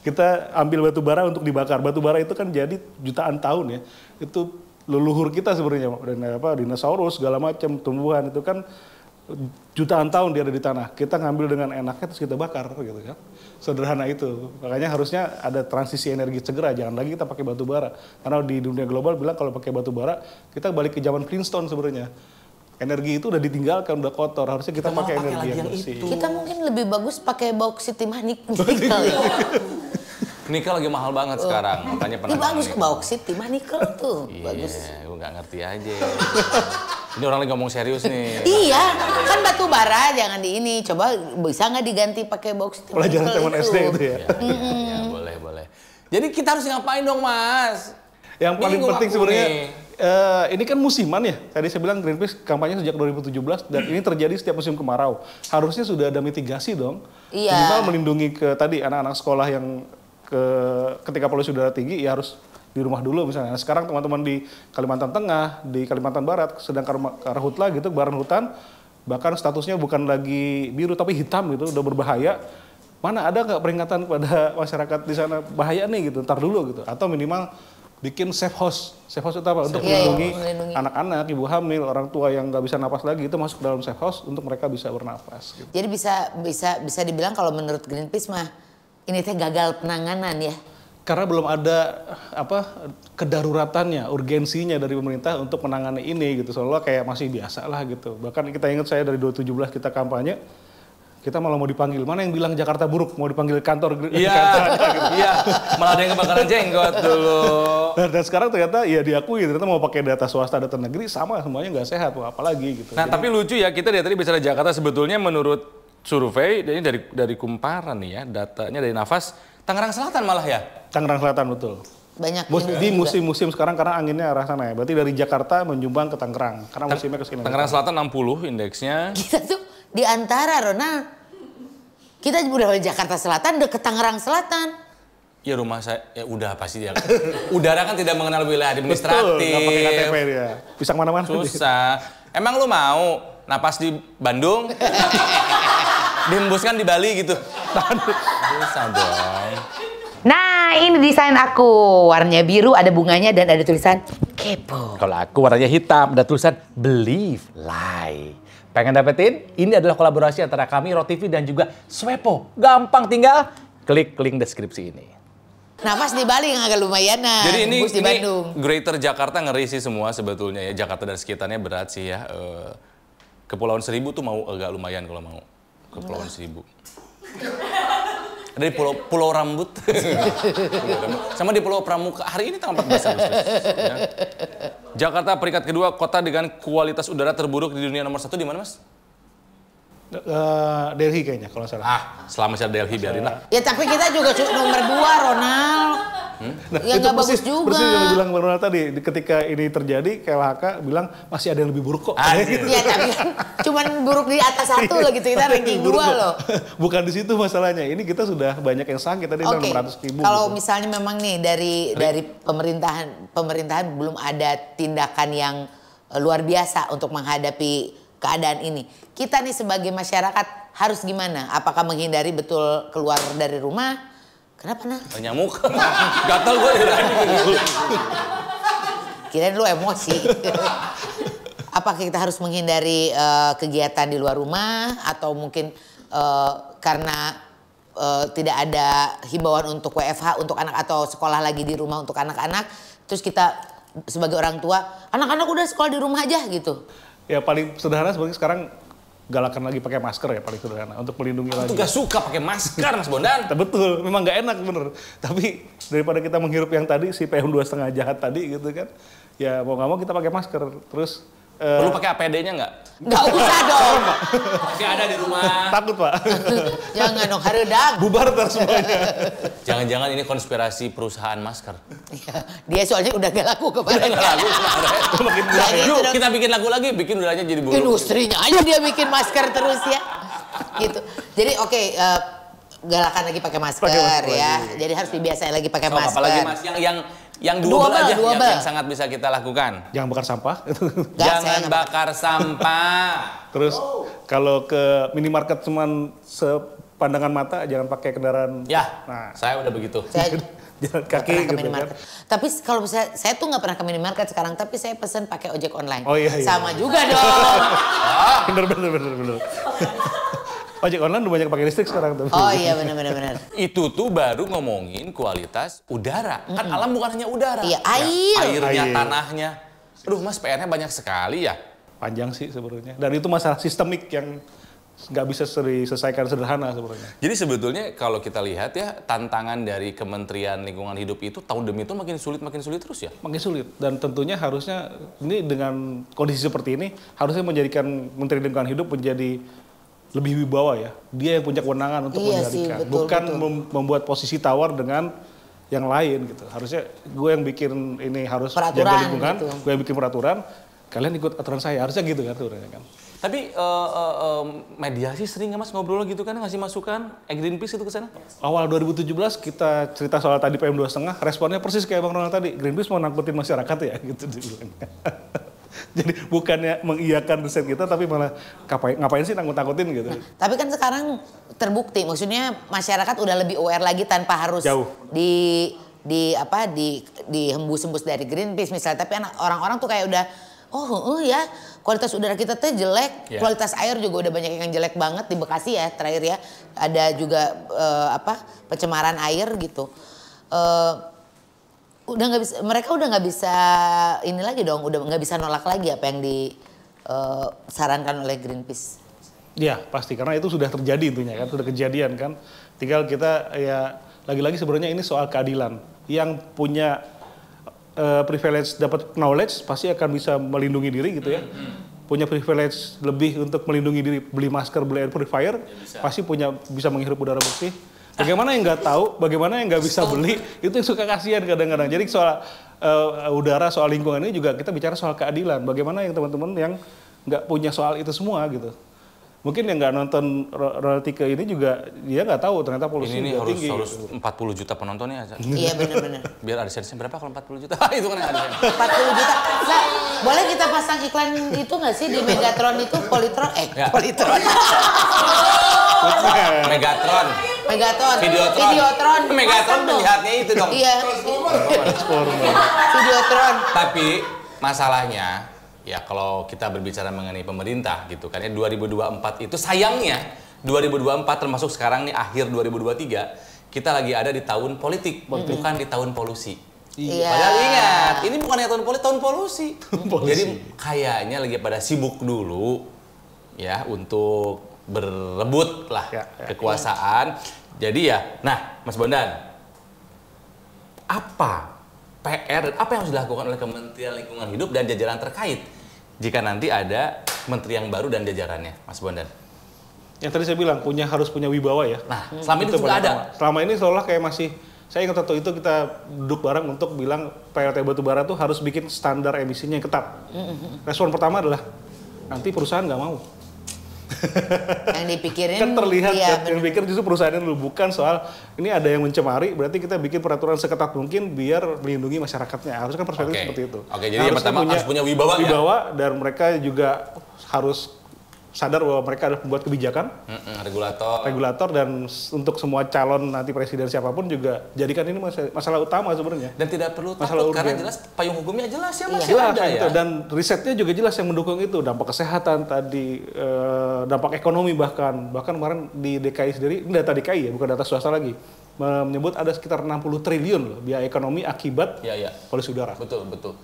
Kita ambil batu bara untuk dibakar. Batu bara itu kan jadi jutaan tahun ya. Itu leluhur kita sebenarnya, dinosaurus segala macam tumbuhan itu kan jutaan tahun dia ada di tanah. Kita ngambil dengan enaknya terus kita bakar gitu kan. Sederhana itu. Makanya harusnya ada transisi energi segera, jangan lagi kita pakai batu bara. Karena di dunia global bilang kalau pakai batu bara, kita balik ke zaman Flintstone sebenarnya. Energi itu udah ditinggalkan, udah kotor. Harusnya kita pakai energi yang bersih. Kita mungkin lebih bagus pakai bauksit timah nikel ya. Nikel lagi mahal banget sekarang, makanya Ini bagus ke bauksit timah nikel tuh. Iya, Bagus. gue nggak ngerti aja. Ini orang lagi ngomong serius nih. Iya, kan batu bara jangan di ini. Coba bisa nggak diganti pakai box Pelajaran teman SD itu ya. Ya, boleh. Jadi kita harus ngapain dong Mas? Yang paling Bingung penting aku sebenarnya nih. Ini kan musiman ya. Tadi saya bilang Greenpeace kampanye sejak 2017 dan ini terjadi setiap musim kemarau. Harusnya sudah ada mitigasi dong. Iya. Minimal melindungi ke tadi anak-anak sekolah yang ketika polusi udara tinggi ya harus di rumah dulu misalnya. Nah, sekarang teman-teman di Kalimantan Tengah, di Kalimantan Barat sedang ke karhutla gitu, kebaran hutan, bahkan statusnya bukan lagi biru tapi hitam gitu, udah berbahaya. Mana ada nggak peringatan kepada masyarakat di sana bahaya nih gitu, ntar dulu gitu. Atau minimal bikin safe house. Safe house itu apa? Untuk melindungi anak-anak, ibu hamil, orang tua yang nggak bisa napas lagi itu masuk dalam safe house untuk mereka bisa bernapas. Gitu. Jadi bisa dibilang kalau menurut Greenpeace mah ini teh gagal penanganan ya. Karena belum ada kedaruratannya, urgensinya dari pemerintah untuk menangani ini gitu. Soalnya kayak masih biasa lah gitu. Bahkan kita ingat saya dari 2017 kita kampanye, kita malah mau dipanggil. Mana yang bilang Jakarta buruk? Mau dipanggil kantor. Iya, iya. Malah ada yang kebakaran jenggot dulu. Dan sekarang ternyata ya diakui, ternyata mau pakai data swasta, data negeri sama semuanya nggak sehat, apalagi gitu. Nah, tapi lucu ya, kita dari tadi bicara Jakarta sebetulnya menurut survei, ini dari Kumparan nih ya, datanya dari Nafas, Tangerang Selatan malah ya? Tangerang Selatan betul. Banyak di musim-musim sekarang karena anginnya arah sana ya. Berarti dari Jakarta menjumbang ke Tangerang karena musimnya ke sini. Tangerang Selatan 60 indeksnya. Kita tuh di antara Ronald. Kita udah dari Jakarta Selatan udah ke Tangerang Selatan. Ya rumah saya ya udah pasti dia. Udara kan tidak mengenal wilayah administratif. Betul, nggak pakai KTP dia. Bisa kemana-mana. Susah. Emang lu mau napas di Bandung? Dihembuskan di Bali gitu. Susah dong. Nah, ini desain aku. Warnanya biru, ada bunganya dan ada tulisan kepo. Kalau aku warnanya hitam, ada tulisan believe, lie. Pengen dapetin? Ini adalah kolaborasi antara kami, ROTV dan juga Swepo. Gampang, tinggal klik link deskripsi ini. Nafas di Bali yang agak lumayan nah. Jadi ini di Bandung. Greater Jakarta ngeri sih semua sebetulnya ya. Jakarta dan sekitarnya berat sih ya. Kepulauan Seribu tuh mau agak lumayan kalau mau. Kepulauan Seribu. Ada di Pulau Rambut. Sama di Pulau Pramuka. Hari ini tanggal 14 Agustus. Ya. Jakarta peringkat kedua kota dengan kualitas udara terburuk di dunia, nomor 1 di mana, Mas? Delhi kayaknya kalau salah. Selama saya Delhi biarin lah. Ya tapi kita juga nomor 2 Ronald. Nah, ya nggak bagus juga. Persis yang dibilang Bang Ronald tadi, ketika ini terjadi KLHK bilang masih ada yang lebih buruk kok. Gitu. Ya tapi kan cuman buruk di atas 1 loh gitu, kita ranking 2 loh. Bukan di situ masalahnya, ini kita sudah banyak yang sakit tadi 600.000. Kalau gitu. misalnya memang nih dari pemerintahan belum ada tindakan yang luar biasa untuk menghadapi keadaan ini. Kita nih sebagai masyarakat harus gimana? Apakah menghindari betul keluar dari rumah? Kenapa nah? Nyamuk. Gatal gue dari tadi. Kirain lu emosi. Apakah kita harus menghindari kegiatan di luar rumah atau mungkin karena tidak ada himbauan untuk WFH untuk anak atau sekolah lagi di rumah untuk anak-anak, terus kita sebagai orang tua, anak-anak udah sekolah di rumah aja gitu. Ya paling sederhana sebenarnya sekarang galakan lagi pakai masker ya paling sederhana untuk melindungi lagi. Aku gak suka pakai masker Mas Bondan. Betul, memang nggak enak bener. Tapi daripada kita menghirup yang tadi si PM2,5 jahat tadi gitu kan, ya mau nggak mau kita pakai masker. Terus perlu pakai APD-nya nggak? Nggak usah dong. Masih ada di rumah. Takut Pak. Jangan dong, haredag. Bubar ntar semuanya. Jangan-jangan ini konspirasi perusahaan masker. Ya, dia soalnya udah gak laku kemarin. Udah gak laku kemarin. Yuk kita bikin lagu lagi, bikin udahnya jadi buruk. Industrinya aja dia bikin masker terus ya. Gitu. Jadi oke, galakan lagi pakai masker ya. Jadi harus dibiasain lagi pakai masker. Apalagi Mas yang dua aja yang sangat bisa kita lakukan. Jangan bakar sampah. Jangan bakar sampah. Terus kalau ke minimarket cuman sepandangan mata jangan pakai kendaraan. Ya, nah, saya udah begitu. Jalan kaki gitu kan. Tapi kalau saya tuh nggak pernah ke minimarket sekarang, tapi saya pesen pakai ojek online. Oh iya. Sama juga dong. Bener. Ojek online udah banyak pakai listrik sekarang tuh. Oh iya benar. Itu tuh baru ngomongin kualitas udara. Kan alam bukan hanya udara. Iya, Airnya, tanahnya. Aduh Mas, PR-nya banyak sekali ya. Panjang sih sebenarnya. Dan itu masalah sistemik yang nggak bisa diselesaikan sederhana sebenarnya. Jadi sebetulnya kalau kita lihat ya, tantangan dari Kementerian Lingkungan Hidup itu tahun demi tahun makin sulit terus ya? Makin sulit. Dan tentunya harusnya ini dengan kondisi seperti ini, harusnya menjadikan Menteri Lingkungan Hidup menjadi lebih wibawa ya. Dia yang punya kewenangan untuk mengendalikan. Bukan membuat posisi tawar dengan yang lain gitu. Harusnya gue yang bikin ini harus Peraturan jaga lingkungan, gitu. gue yang bikin peraturan, kalian ikut aturan saya. Harusnya gitu kan aturannya kan. Tapi mediasi sering nggak Mas ngobrol gitu kan, ngasih masukan, Greenpeace itu ke sana? Awal 2017 kita cerita soal tadi PM2,5, responnya persis kayak Bang Ronald tadi. Greenpeace mau nakkutin masyarakat ya gitu dibilang. Jadi bukannya mengiyakan riset kita, tapi malah ngapain sih nakut-nakutin gitu. Tapi kan sekarang terbukti, maksudnya masyarakat udah lebih aware lagi tanpa harus Jauh. dihembus-hembus dari Greenpeace misalnya. Tapi orang-orang tuh kayak udah, ya kualitas udara kita tuh jelek, kualitas air juga udah banyak yang jelek banget di Bekasi ya terakhir ya. Ada juga pencemaran air gitu. Mereka udah nggak bisa ini lagi dong, udah nggak bisa nolak lagi apa yang disarankan oleh Greenpeace. Ya pasti, karena itu sudah terjadi intinya kan, sudah kejadian kan. Tinggal kita ya lagi-lagi sebenarnya ini soal keadilan. Yang punya privilege dapat knowledge pasti akan bisa melindungi diri gitu ya. Punya privilege lebih untuk melindungi diri, beli masker, beli air purifier, pasti bisa menghirup udara bersih. Bagaimana yang nggak tahu, bagaimana yang nggak bisa beli, itu yang suka kasihan kadang-kadang. Jadi soal udara, soal lingkungan ini juga kita bicara soal keadilan. Bagaimana yang teman-teman yang nggak punya soal itu semua gitu. Mungkin yang nggak nonton Ronald Tike ini juga dia nggak tahu ternyata polusi ini juga tinggi. harus Gitu. 40 juta penontonnya. Iya benar-benar. Biar AdSense-nya berapa kalau 40 juta? Itu kan yang AdSense. 40 juta. Nah, boleh kita pasang iklan itu nggak sih di Megatron itu Politron? Ya. Politron. Megatron. Megatron. Videotron. Megatron Pasang dong. penjahatnya itu dong. Iya. Videotron. Tapi masalahnya ya kalau kita berbicara mengenai pemerintah gitu kan ya 2024 itu sayangnya 2024 termasuk sekarang nih akhir 2023 kita lagi ada di tahun politik bukan di tahun polusi. Iya. Padahal ingat ini bukannya tahun politik, tahun polusi. Jadi kayaknya lagi pada sibuk dulu ya untuk berebut lah kekuasaan. Jadi ya, nah Mas Bondan, apa PR dan apa yang harus dilakukan oleh Kementerian Lingkungan Hidup dan jajaran terkait jika nanti ada menteri yang baru dan jajarannya, Mas Bondan? Yang tadi saya bilang harus punya wibawa ya. Nah, selama ini Itu juga ada. Selama ini seolah kayak masih, saya ingat waktu itu kita duduk bareng untuk bilang PLT Batubara tuh harus bikin standar emisinya yang ketat. Respon pertama adalah nanti perusahaan nggak mau. Yang dipikirin Kan terlihat iya, yang pikir justru perusahaan dulu, bukan soal ini ada yang mencemari, berarti kita bikin peraturan seketat mungkin biar melindungi masyarakatnya. Harusnya kan perspektif seperti itu. Oke, jadi yang pertama harus punya wibawa ya? Dan mereka juga harus sadar bahwa mereka adalah pembuat kebijakan, regulator, dan untuk semua calon nanti presiden siapapun juga jadikan ini masalah utama sebenarnya. Dan tidak perlu takut karena jelas payung hukumnya jelas ya Mas. Jelas ada, gitu. ya? Dan risetnya juga jelas yang mendukung itu, dampak kesehatan tadi, dampak ekonomi bahkan kemarin di DKI sendiri, ini data DKI ya, bukan data swasta lagi, menyebut ada sekitar 60 triliun loh biaya ekonomi akibat polusi udara. Betul.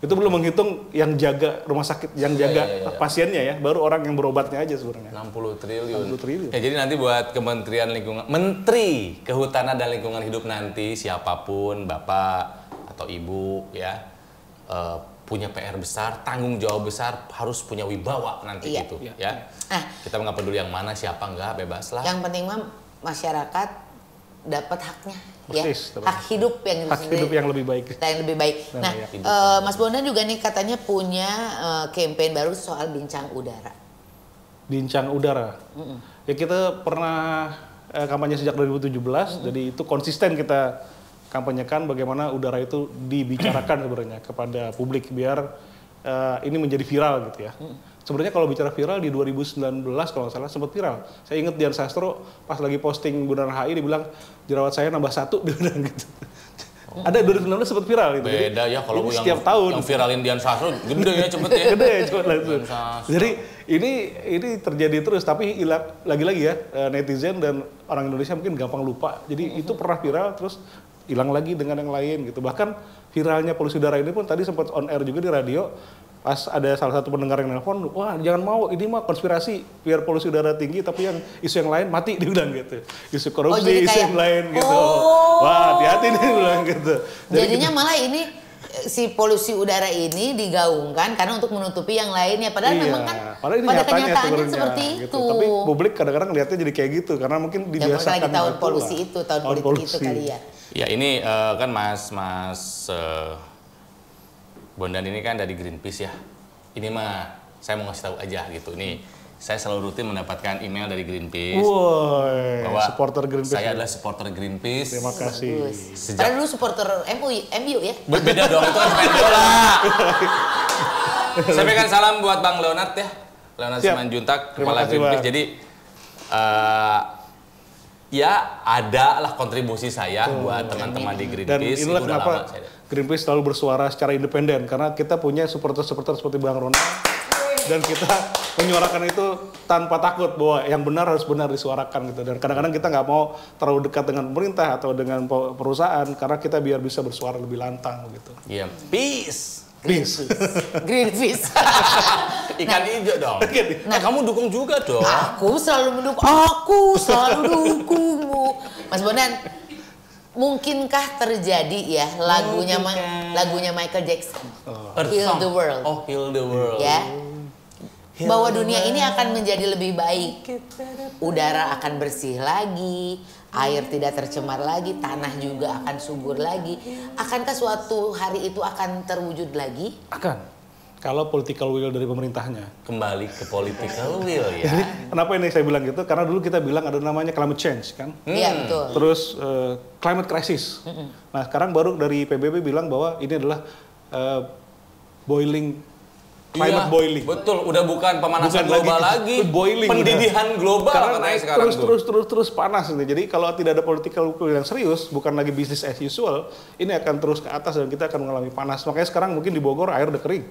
Itu belum menghitung yang jaga rumah sakit, yang jaga pasiennya ya, baru orang yang berobatnya aja sebenarnya. 60 triliun. 60 triliun. Ya, jadi nanti buat Kementerian Lingkungan, Menteri Kehutanan dan Lingkungan Hidup nanti siapapun, Bapak atau Ibu ya, punya PR besar, tanggung jawab besar, harus punya wibawa nanti gitu ya. Kita nggak peduli yang mana, siapa nggak, bebas lah. Yang penting mah masyarakat dapat haknya. Persis, ya, hak hidup yang lebih baik. Yang lebih baik. Nah, Mas Bondan juga nih katanya punya campaign baru soal bincang udara. Bincang udara. Ya kita pernah kampanye sejak 2017, jadi itu konsisten kita kampanyekan bagaimana udara itu dibicarakan sebenarnya kepada publik biar ini menjadi viral gitu ya. Sebenarnya kalau bicara viral di 2019 kalau nggak salah sempat viral. Saya ingat Dian Sastro pas lagi posting Bundaran HI dibilang jerawat saya nambah 1 dia bilang gitu. Ada 2019 sempat viral gitu. Beda ya kalau yang setiap tahun yang viralin Dian Sastro gede ya cepet ya. Gede cepet langsung. Jadi ini terjadi terus tapi lagi-lagi ya netizen dan orang Indonesia mungkin gampang lupa. Jadi itu pernah viral terus hilang lagi dengan yang lain gitu. Bahkan viralnya polusi udara ini pun tadi sempat on air juga di radio. Pas ada salah satu pendengar yang nelpon, wah jangan mau, ini mah konspirasi, biar polusi udara tinggi, tapi yang isu yang lain mati, dia bilang gitu. Isu korupsi, isu yang lain gitu. Wah hati-hati nih, bilang gitu. Jadinya malah ini, si polusi udara ini digaungkan karena untuk menutupi yang lainnya. Padahal memang kan pada kenyataannya seperti itu. Gitu. Tapi publik kadang-kadang lihatnya jadi kayak gitu, karena mungkin dibiasakan. Lagi tahun polusi itu, tahun politik itu kali ya. Ya ini kan Mas Bondan ini kan dari Greenpeace ya. Ini mah saya mau ngasih tahu aja gitu. Nih saya selalu rutin mendapatkan email dari Greenpeace. Woi, bahwa supporter Greenpeace. Saya adalah supporter Greenpeace. Terima kasih. Karena dulu supporter MU ya? Beda dong, itu kan fan bola. Saya berikan salam buat Bang Leonard ya. Leonard Simanjuntak, Kepala Greenpeace. Jadi ya ada lah kontribusi saya buat teman-teman di Greenpeace. Dan inilah kenapa Greenpeace selalu bersuara secara independen, karena kita punya supporter-supporter seperti Bang Ronald dan kita menyuarakan itu tanpa takut bahwa yang benar harus benar disuarakan gitu. Dan kadang-kadang kita nggak mau terlalu dekat dengan pemerintah atau dengan perusahaan karena kita biar bisa bersuara lebih lantang gitu. Iya, peace. Greenpeace. Ikan hijau dong. Nah, kamu dukung juga dong. Aku selalu dukungmu. Mas Bondan, mungkinkah terjadi ya lagunya Michael Jackson, Heal the World. Oh, Heal the World. Ya. Bahwa dunia ini akan menjadi lebih baik. Udara akan bersih lagi, air tidak tercemar lagi, tanah juga akan subur lagi. Akankah suatu hari itu akan terwujud lagi? Akan. Kalau political will dari pemerintahnya. Kembali ke political will ya. Jadi kenapa ini saya bilang gitu? Karena dulu kita bilang ada namanya climate change kan. Iya betul. Terus climate crisis. Nah sekarang baru dari PBB bilang bahwa ini adalah climate boiling. Betul, udah bukan pemanasan Bukan global lagi, boiling pendidihan global karena katanya naik sekarang terus panas gitu. Jadi kalau tidak ada political will yang serius, bukan lagi business as usual, ini akan terus ke atas dan kita akan mengalami panas. Makanya sekarang mungkin di Bogor air udah kering.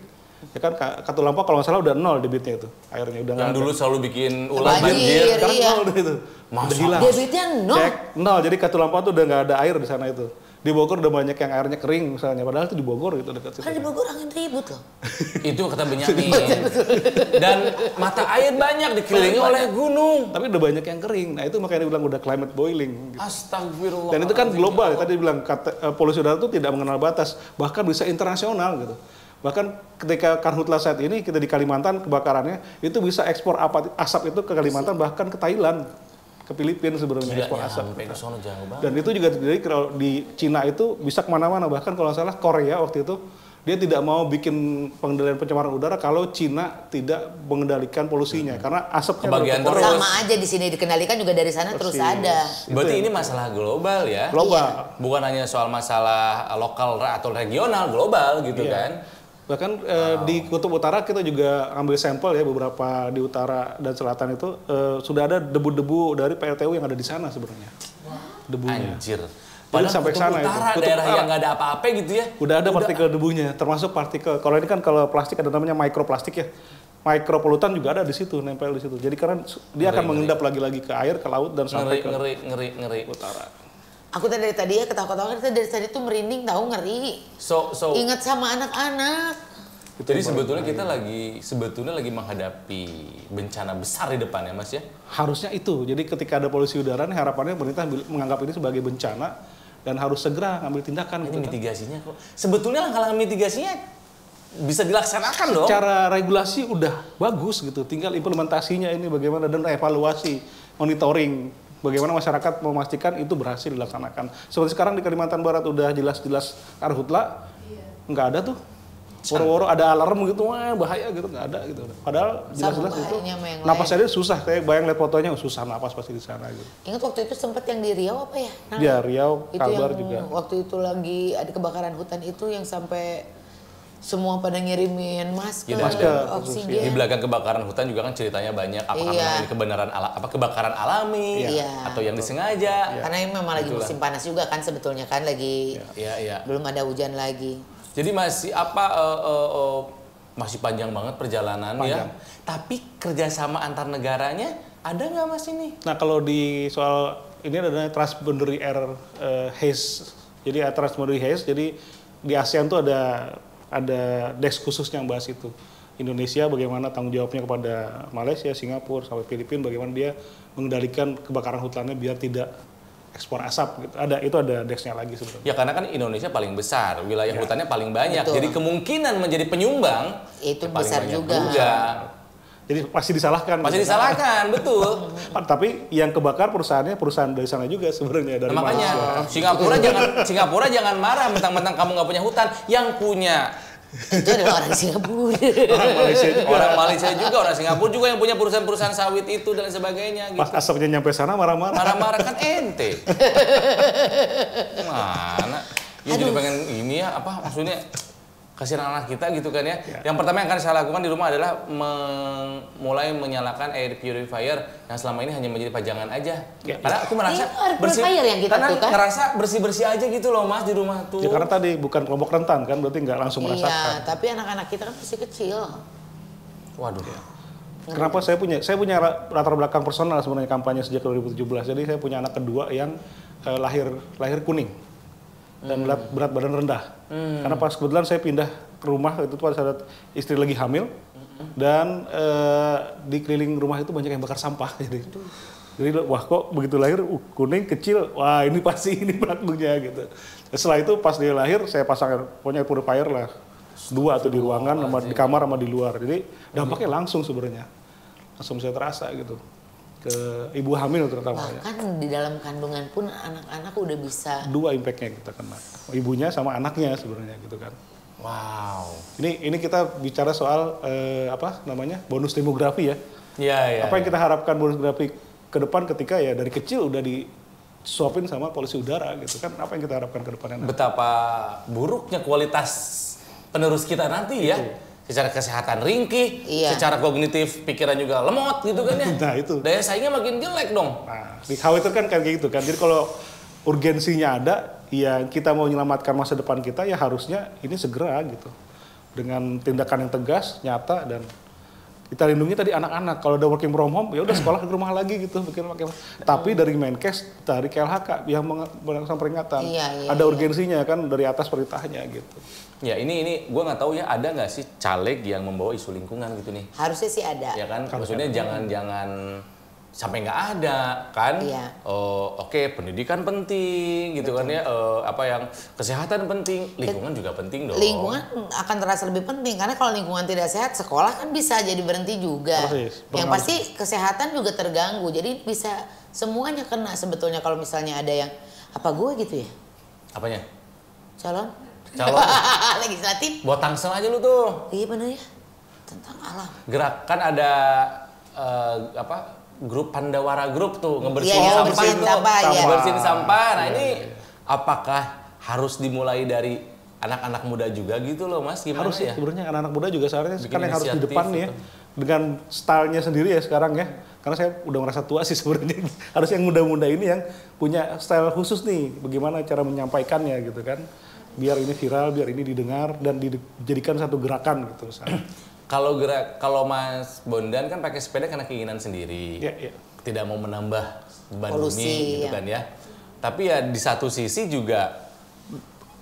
Ya kan Katulampa kalau nggak salah udah 0 debitnya itu. Airnya udah yang dulu selalu bikin ulah banjir. Sekarang Iya. 0 itu. Udah hilang. Debitnya 0. Cek 0. Jadi Katulampa tuh udah nggak ada air di sana itu. Di Bogor udah banyak yang airnya kering misalnya, padahal itu di Bogor gitu dekat situ. Kan di Bogor angin ribut loh. Itu kata Benyamin. Dan mata air banyak dikelilingi oleh gunung. Tapi udah banyak yang kering. Nah itu makanya dibilang udah climate boiling. Gitu. Astagfirullah. Dan itu kan global. Tadi bilang polusi udara itu tidak mengenal batas, bahkan bisa internasional gitu. Bahkan ketika karhutla saat ini kita di Kalimantan kebakarannya itu bisa ekspor asap itu ke Kalimantan bahkan ke Thailand. Ke Filipina sebenarnya ekspor asap. Dan itu juga terjadi kalau di Cina itu bisa kemana-mana, bahkan kalau nggak salah Korea waktu itu dia tidak mau bikin pengendalian pencemaran udara kalau Cina tidak mengendalikan polusinya karena asapnya kebagian terus. Sama aja di sini dikendalikan juga dari sana terus ada. Berarti ini masalah global ya? Global. Bukan hanya soal masalah lokal atau regional, global gitu kan? Bahkan di Kutub Utara kita juga ambil sampel ya, beberapa di utara dan selatan itu sudah ada debu-debu dari PLTU yang ada di sana sebenarnya. Debunya. Anjir. Padahal sampai Kutub sana Utara, itu. daerah yang nggak ada apa-apa gitu ya. Udah ada partikel debunya, termasuk partikel. Kalau ini kan kalau plastik ada namanya mikroplastik ya. Mikropolutan juga ada di situ, nempel di situ. Jadi karena dia akan mengendap lagi-lagi ke air, ke laut dan sampai ke ngeri. utara. Aku dari tadi ya ketawa-ketawa, dari tadi tuh merinding tahu ngeri. Ingat sama anak-anak. Jadi sebetulnya lagi menghadapi bencana besar di depan ya Mas ya? Harusnya itu. Jadi ketika ada polusi udara, harapannya pemerintah menganggap ini sebagai bencana dan harus segera ngambil tindakan. Ini mitigasinya kok. Sebetulnya langkah-langkah mitigasinya bisa dilaksanakan dong. Secara regulasi udah bagus gitu. Tinggal implementasinya ini bagaimana dan evaluasi, monitoring. Bagaimana masyarakat memastikan itu berhasil dilaksanakan. Seperti sekarang di Kalimantan Barat udah jelas-jelas karhutla, nggak ada tuh. Woro-woro ada alarm gitu, wah bahaya gitu, nggak ada gitu. Padahal jelas-jelas itu napas aja susah. Kayak bayang lihat fotonya, susah napas pasti di sana gitu. Ingat waktu itu sempat yang di Riau apa ya? Iya, Riau, Kalbar juga. Waktu itu lagi ada kebakaran hutan itu yang sampai semua pada ngirimin masker, oksigen. Di belakang kebakaran hutan juga kan ceritanya banyak. Apakah memang ini kebakaran alami atau yang disengaja? Karena ini memang lagi musim panas juga kan sebetulnya kan lagi belum ada hujan lagi. Jadi masih masih panjang banget perjalanan ya. Tapi kerjasama antar negaranya ada nggak Mas ini? Nah kalau di soal ini ada namanya Transboundary Air Haze. Jadi Transboundary Haze. Jadi di ASEAN tuh ada desk khusus yang bahas itu. Indonesia bagaimana tanggung jawabnya kepada Malaysia, Singapura, sampai Filipina, bagaimana dia mengendalikan kebakaran hutannya biar tidak ekspor asap gitu. Itu ada desk-nya lagi sebenarnya. Ya karena kan Indonesia paling besar, wilayah hutannya paling banyak. Betul. Jadi kemungkinan menjadi penyumbang itu besar juga. Jadi pasti disalahkan. Pasti gitu. disalahkan, betul. Tapi yang kebakar perusahaannya perusahaan dari sana juga sebenarnya dari Nah, makanya Malaysia. Singapura jangan marah mentang-mentang kamu nggak punya hutan, yang punya Itu adalah orang Singapura. orang Malaysia juga, orang Singapura juga yang punya perusahaan-perusahaan sawit itu dan sebagainya. Gitu. Pas asapnya nyampe sana marah-marah. Marah-marah kan ente. Mana? Ya jadi pengen ini ya apa maksudnya kasihan anak kita gitu kan ya. Yang pertama yang akan saya lakukan di rumah adalah mulai menyalakan air purifier yang selama ini hanya menjadi pajangan aja. Karena aku merasa air purifier yang kita karena tukar. ngerasa bersih-bersih aja gitu loh Mas di rumah tuh. Ya karena tadi bukan kelompok rentan kan, berarti nggak langsung merasakan. Iya, tapi anak-anak kita kan masih kecil. Waduh. Kenapa saya punya latar belakang personal sebenarnya kampanye sejak 2017. Jadi saya punya anak kedua yang lahir kuning dan berat badan rendah. Karena pas kebetulan saya pindah ke rumah itu pada saat istri lagi hamil dan di keliling rumah itu banyak yang bakar sampah. Jadi wah kok begitu lahir kuning kecil, wah ini pasti ini pelakunya gitu. Setelah itu pas dia lahir saya pasang pokoknya purifier lah 2 atau di ruangan, sama di kamar sama di luar. Jadi dampaknya langsung sebenarnya, langsung saya terasa gitu ke ibu hamil terutama. Bahkan di dalam kandungan pun anak-anak udah bisa. 2 impactnya kita kena, ibunya sama anaknya sebenarnya gitu kan. Wow. Ini kita bicara soal bonus demografi ya. Iya. Apa yang kita harapkan bonus demografi ke depan ketika ya dari kecil udah disuapin sama polusi udara gitu kan? Apa yang kita harapkan ke depannya? Betapa buruknya kualitas penerus kita nanti ya. Secara kesehatan ringkih, secara kognitif pikiran juga lemot gitu kan ya. Nah itu. Daya saingnya makin jelek dong. Nah, dikhawatirkan kayak gitu kan. Jadi kalau urgensinya ada, ya kita mau menyelamatkan masa depan kita ya harusnya ini segera gitu. Dengan tindakan yang tegas, nyata dan kita lindungi tadi anak-anak. Kalau udah working from home, ya udah sekolah di rumah lagi gitu. Tapi dari Menkes, dari KLHK yang melakukan peringatan, ada urgensinya kan dari atas perintahnya gitu. Ya ini gue nggak tahu ya ada nggak sih caleg yang membawa isu lingkungan gitu nih? Harusnya sih ada. Ya kan, maksudnya jangan sampai nggak ada kan? Iya. Oke, pendidikan penting gitu kan ya. Yang kesehatan penting, lingkungan juga penting dong. Lingkungan akan terasa lebih penting karena kalau lingkungan tidak sehat, sekolah kan bisa jadi berhenti juga. Yang pasti kesehatan juga terganggu. Jadi bisa semuanya kena sebetulnya kalau misalnya ada yang apa gue gitu ya? Apanya? Calon legislatif. Buat Tangsel aja lu tuh. Iya bener ya. Tentang alam. Gerakan ada grup Pandawara Group tuh ngebersihin sampah. Ngebersihin sampah. Nah, ini apakah harus dimulai dari anak-anak muda juga gitu loh, Mas? Gimana harus ya? Sebenarnya anak-anak muda juga seharusnya sekarang yang harus di depan nih ya. Gitu. Dengan stylenya sendiri ya sekarang ya. Karena saya udah merasa tua sih sebenarnya. Harus yang muda-muda ini yang punya style khusus nih. Bagaimana cara menyampaikannya gitu kan. Biar ini viral, biar ini didengar dan dijadikan satu gerakan gitu misalnya. Kalau Mas Bondan kan pakai sepeda karena keinginan sendiri. Iya. Tidak mau menambah beban polusi bumi gitu kan ya. Tapi ya di satu sisi juga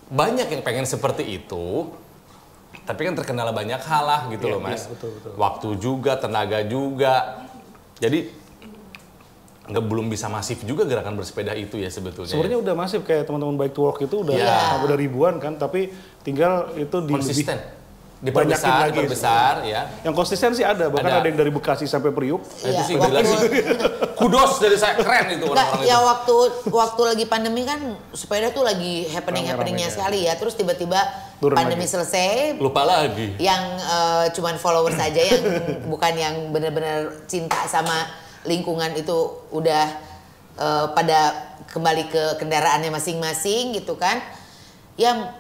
banyak yang pengen seperti itu. Tapi kan terkendala banyak hal lah gitu loh Mas. Iya, betul. Waktu juga, tenaga juga. Jadi belum bisa masif juga gerakan bersepeda itu ya sebetulnya. Sebenarnya udah masif kayak teman-teman Bike to Work itu udah udah ribuan kan, tapi tinggal itu konsisten. Diperbesar ya. Yang konsisten sih ada, bahkan ada yang dari Bekasi sampai Priuk. Itu sih gila sih. Kudos dari saya, keren itu orang-orang ya itu. waktu lagi pandemi kan sepeda tuh lagi happeningnya sekali ya. Terus tiba-tiba pandemi selesai, lupa lagi. Yang cuman followers aja yang bukan yang benar-benar cinta sama lingkungan itu udah pada kembali ke kendaraannya masing-masing gitu kan. Yang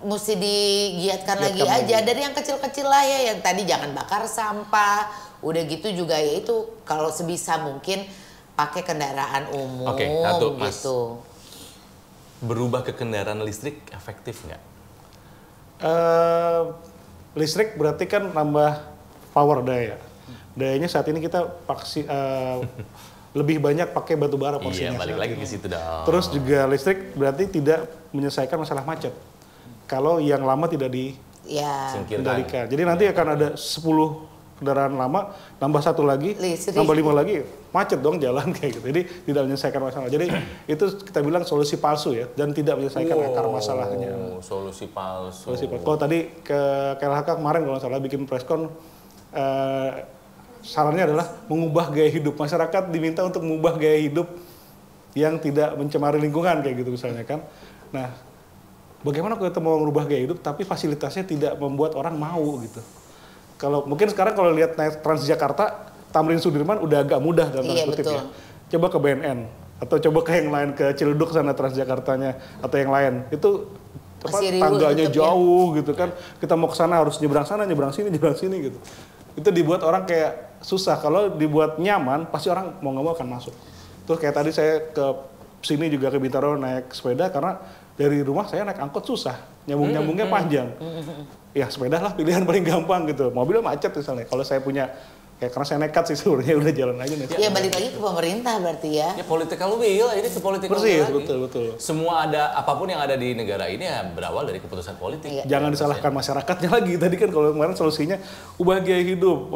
mesti digiatkan lagi aja dari yang kecil-kecil lah ya, yang tadi jangan bakar sampah, udah gitu juga ya itu kalau sebisa mungkin pakai kendaraan umum. Oke, satu, Mas. Gitu. Berubah ke kendaraan listrik efektif nggak? Listrik berarti kan nambah power daya. Dayanya saat ini kita lebih banyak pakai batu bara porsinya. Iya, balik lagi ke situ dong. Terus juga listrik berarti tidak menyelesaikan masalah macet. Kalau yang lama tidak dikendalikan. Jadi nanti akan ada 10 kendaraan lama, nambah 1 lagi, listrik. nambah 5 lagi, macet dong jalan kayak gitu. Jadi tidak menyelesaikan masalah. Jadi itu kita bilang solusi palsu ya, dan tidak menyelesaikan akar masalahnya. Solusi palsu. Kalau tadi ke KLHK kemarin kalau nggak salah bikin preskon, sarannya adalah mengubah gaya hidup. Masyarakat diminta untuk mengubah gaya hidup yang tidak mencemari lingkungan kayak gitu misalnya kan. Nah, bagaimana kalau kita mau merubah gaya hidup tapi fasilitasnya tidak membuat orang mau gitu. Kalau mungkin sekarang kalau lihat naik Transjakarta, Tamrin Sudirman udah agak mudah dalam tanda kutip ya. Coba ke BNN atau coba ke yang lain, ke Ciledug sana Transjakartanya atau yang lain. Itu tangganya jauh gitu kan. Kita mau ke sana harus nyebrang sana, nyebrang sini gitu. Itu dibuat orang kayak susah. Kalau dibuat nyaman, pasti orang mau nggak mau akan masuk. Terus kayak tadi saya ke sini juga ke Bintaro naik sepeda karena dari rumah saya naik angkot susah, nyambungnya panjang. Ya sepeda lah pilihan paling gampang gitu. Mobil macet misalnya. Kalau saya punya, karena saya nekat sih sebenarnya udah jalan aja. Ya balik lagi ke pemerintah berarti ya. Ya political will, ini ke political will lagi. Betul. Semua apapun yang ada di negara ini ya berawal dari keputusan politik. Jangan disalahkan masyarakatnya lagi. Tadi kan kalau kemarin solusinya ubah gaya hidup,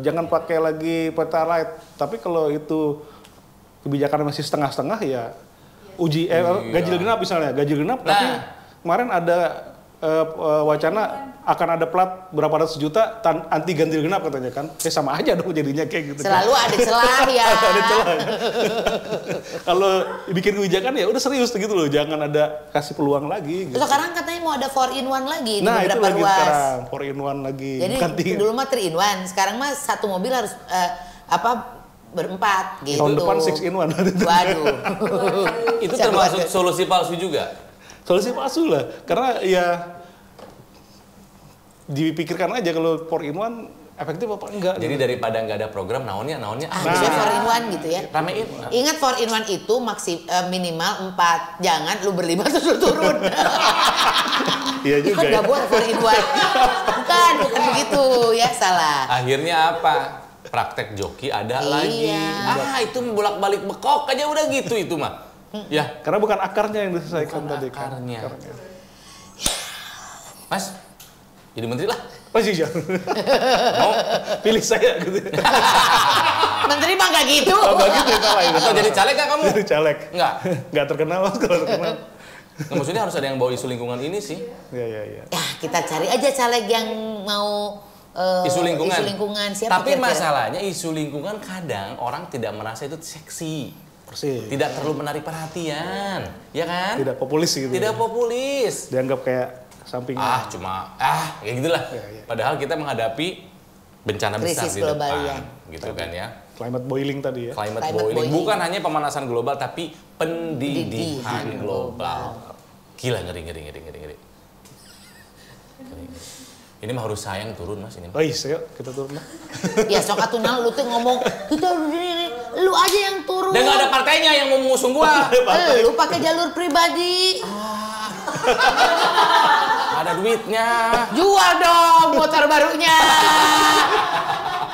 jangan pakai lagi Pertalite. Tapi kalau itu kebijakan masih setengah-setengah ya ganjil genap misalnya, ganjil genap. Tapi kemarin ada wacana akan ada plat berapa ratus juta anti ganjil genap katanya kan. Sama aja dong jadinya kayak gitu. Selalu ada celah ya. Ada celah. Kalau bikin kebijakan ya udah serius gitu loh, jangan ada kasih peluang lagi gitu. Sekarang katanya mau ada 4-in-1 lagi di itu beberapa lagi ruas. Sekarang 4-in-1 lagi. Jadi dulu mah 3-in-1, sekarang mah satu mobil harus berempat gitu. Tahun depan 6-in-1. Waduh. Itu termasuk solusi palsu juga? Solusi palsu lah, karena ya dipikirkan aja kalau 4-in-1 efektif apa enggak. Jadi gitu. daripada nggak ada program, naonnya Bisa 4-in-1 gitu ya. Ramein. Ingat 4-in-1 itu minimal 4. Jangan lu berlima terus lu turun. Iya juga. Kan nggak boleh 4-in-1. Bukan begitu ya, salah. Akhirnya apa? Praktek joki ada lagi. Itu bolak-balik bekok aja udah gitu itu mah. Ya, karena bukan akarnya yang diselesaikan tadi. Akarnya. Mas, jadi menteri lah. Pasti jangan. Mau pilih saya gitu. Menteri mah nggak gitu. Nggak gitu salah itu. Atau jadi caleg nggak kamu? Jadi caleg. Nggak terkenal kalau terkenal. Nah, maksudnya harus ada yang bawa isu lingkungan ini sih. Iya. Ya kita cari aja caleg yang mau isu lingkungan. Siapa tapi kira-kira? masalahnya isu lingkungan kadang orang tidak merasa itu seksi. Persis. Tidak terlalu menarik perhatian, ya kan? Tidak populis gitu. Tidak populis. Dianggap kayak sampingan. Kayak gitulah. Ya. Padahal kita menghadapi bencana besar krisis di global depan, ya. gitu kan ya. Climate boiling tadi ya. Climate boiling. Bukan hanya pemanasan global, tapi pendidikan global. Gila, ngeri. Ini mah harus sayang turun mas ini. Yuk kita turun lah. Ya sok atunal lu tuh ngomong kita ini lu aja yang turun. Dan nggak ada partainya yang mau mengusung gua. Lu pakai jalur pribadi. Ada duitnya. Jual dong motor barunya.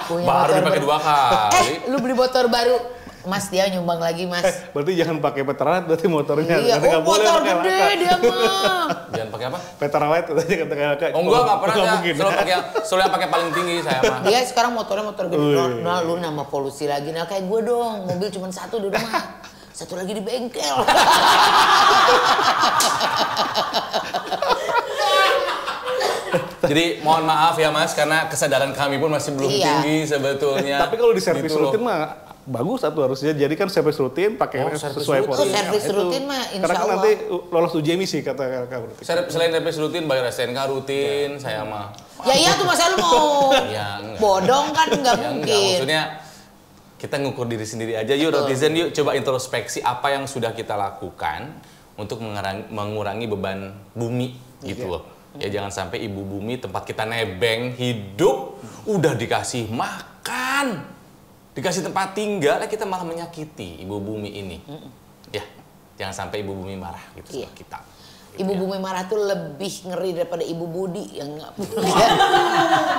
Baru dipakai 2 kali. Lu beli motor baru. Mas dia nyumbang lagi mas. Berarti jangan pakai Petralite berarti motornya. Iya, motor gede dia mah. Jangan pakai apa? Petralite katanya kata Oh enggak pernah. Selalu yang pakai paling tinggi saya mah. Dia sekarang motornya motor gede. Nah lu nama polusi lagi. Nah kayak gue dong, mobil cuma 1 di rumah. 1 lagi di bengkel. Jadi mohon maaf ya mas, karena kesadaran kami pun masih belum tinggi sebetulnya. Tapi kalau di servis rutin mah bagus harusnya. Jadi kan servis rutin pakai sesuai polisi. Servis rutin mah insya Allah. Karena kan nanti lolos uji emisi kata KLK. Selain servis rutin, bayar STNK rutin, saya mah. Ya iya tuh masa lu mau bodong kan nggak mungkin. Maksudnya kita ngukur diri sendiri aja yuk, netizen yuk coba introspeksi apa yang sudah kita lakukan untuk mengurangi beban bumi gitu loh. Ya jangan sampai ibu bumi tempat kita nebeng hidup udah dikasih makan, dikasih tempat tinggal, kita malah menyakiti ibu bumi ini. Ya jangan sampai ibu bumi marah gitu sama kita. Ibu bumi marah tuh lebih ngeri daripada ibu Budi yang nggak punya.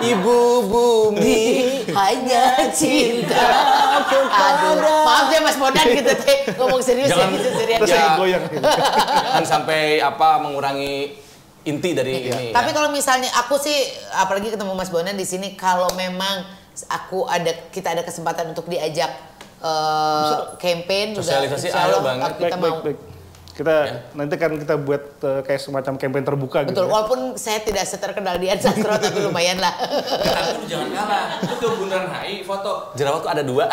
Ibu bumi hanya cinta. Aduh, maaf ya Mas Bondan gitu teh ngomong serius ya gitu serius. Jangan sampai mengurangi inti dari ini. Tapi kalau misalnya aku sih, apalagi ketemu Mas Bondan di sini, kalau memang kita ada kesempatan untuk diajak campaign sosialisasi, juga, ayo banget. kita mau. Nanti kan kita buat kayak semacam campaign terbuka gitu. Betul, Ya. walaupun saya tidak seterkenal Dian Sastro tapi lumayan lah. Tapi jangan kalah. Itu tuh Bundaran HI foto. Jerawat tuh ada 2.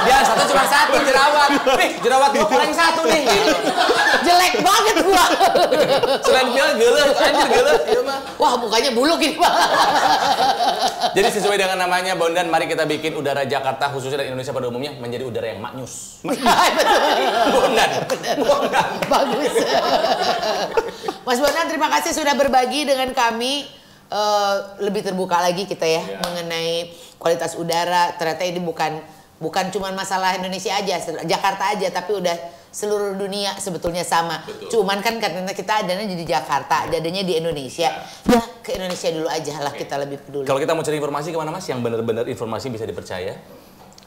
Dia satu cuma 1 jerawat. Nih, jerawat gua kurang 1 nih gitu. Jelek banget gua. Selain dia geuleuh, anjir geuleuh ieu mah. Wah, mukanya buluk ini, Pak. Jadi sesuai dengan namanya Bondan, mari kita bikin udara Jakarta khususnya dan Indonesia pada umumnya menjadi udara yang maknyus. Bondan. Bagus. Mas Bondan, terima kasih sudah berbagi dengan kami. Lebih terbuka lagi kita ya mengenai kualitas udara. Ternyata ini bukan cuma masalah Indonesia aja, Jakarta aja, tapi udah seluruh dunia sebetulnya sama. Betul. Cuman kan karena kita adanya di Jakarta, adanya di Indonesia. Ya ke Indonesia dulu aja lah, kita lebih peduli. Kalau kita mau cari informasi kemana Mas? Yang benar-benar informasi bisa dipercaya?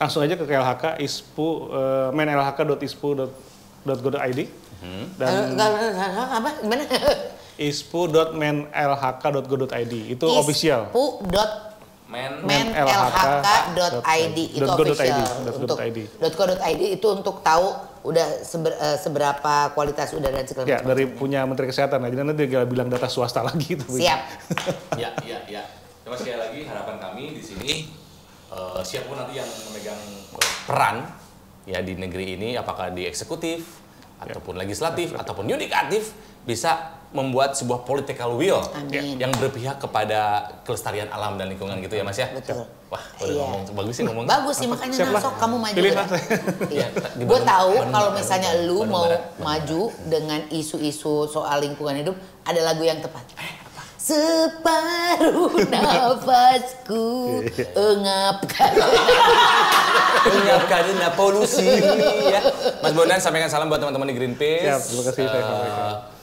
Langsung aja ke KLHK, menlhk.ispu.go.id dan apa? Gimana? ispu.menlhk.go.id itu official. menlhk.id itu official untuk .co.id itu untuk tahu udah seberapa kualitas udara dan segala Ya, dari punya Menteri Kesehatan. Jadi nanti dia bilang data swasta lagi. Tapi. Siap. Ya. Coba sekali lagi harapan kami di sini siapapun nanti yang memegang peran ya di negeri ini, apakah di eksekutif ataupun legislatif ataupun yudikatif, bisa membuat sebuah political will yang berpihak kepada kelestarian alam dan lingkungan gitu ya Mas ya. Betul. Wah, udah ngomong bagus sih ngomong. Bagus sih, makanya masuk kamu maju. Iya. Di Gue tahu Bandung kalau Barat, misalnya lu Bandung mau Barat. maju dengan isu-isu soal lingkungan hidup, ada lagu yang tepat. Separuh nafasku engapkan. Karena polusi ya. Mas Bondan, sampaikan salam buat teman-teman di Greenpeace. Siap, terima kasih saya sampaikan.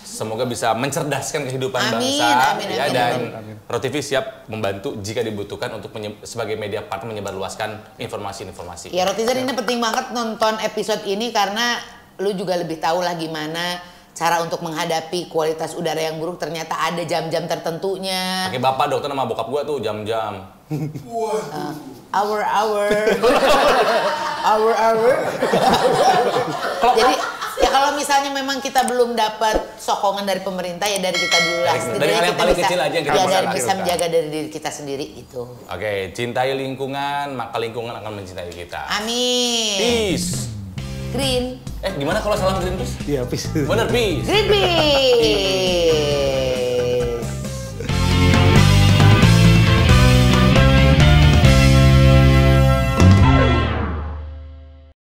Semoga bisa mencerdaskan kehidupan Amin, bangsa amin, ya, amin, dan amin. Pro TV siap membantu jika dibutuhkan untuk sebagai media partner menyebarluaskan informasi-informasi. Ya Rotizen, ini penting banget nonton episode ini karena lu juga lebih tahu lah gimana cara untuk menghadapi kualitas udara yang buruk. Ternyata ada jam-jam tertentunya. Pakai bapak dokter nama bokap gua tuh jam-jam. Hour. Jadi ya kalau misalnya memang kita belum dapat sokongan dari pemerintah, ya dari kita dulu lah sendiri. Dari hal yang kita paling bisa, kecil aja yang kita ya, bisa dari lakukan. bisa menjaga dari diri kita sendiri itu. Oke, cintai lingkungan, maka lingkungan akan mencintai kita. Amin. Peace. Green. Gimana kalau salam Greenpeace? Iya, peace. Bener, peace. Greenpeace.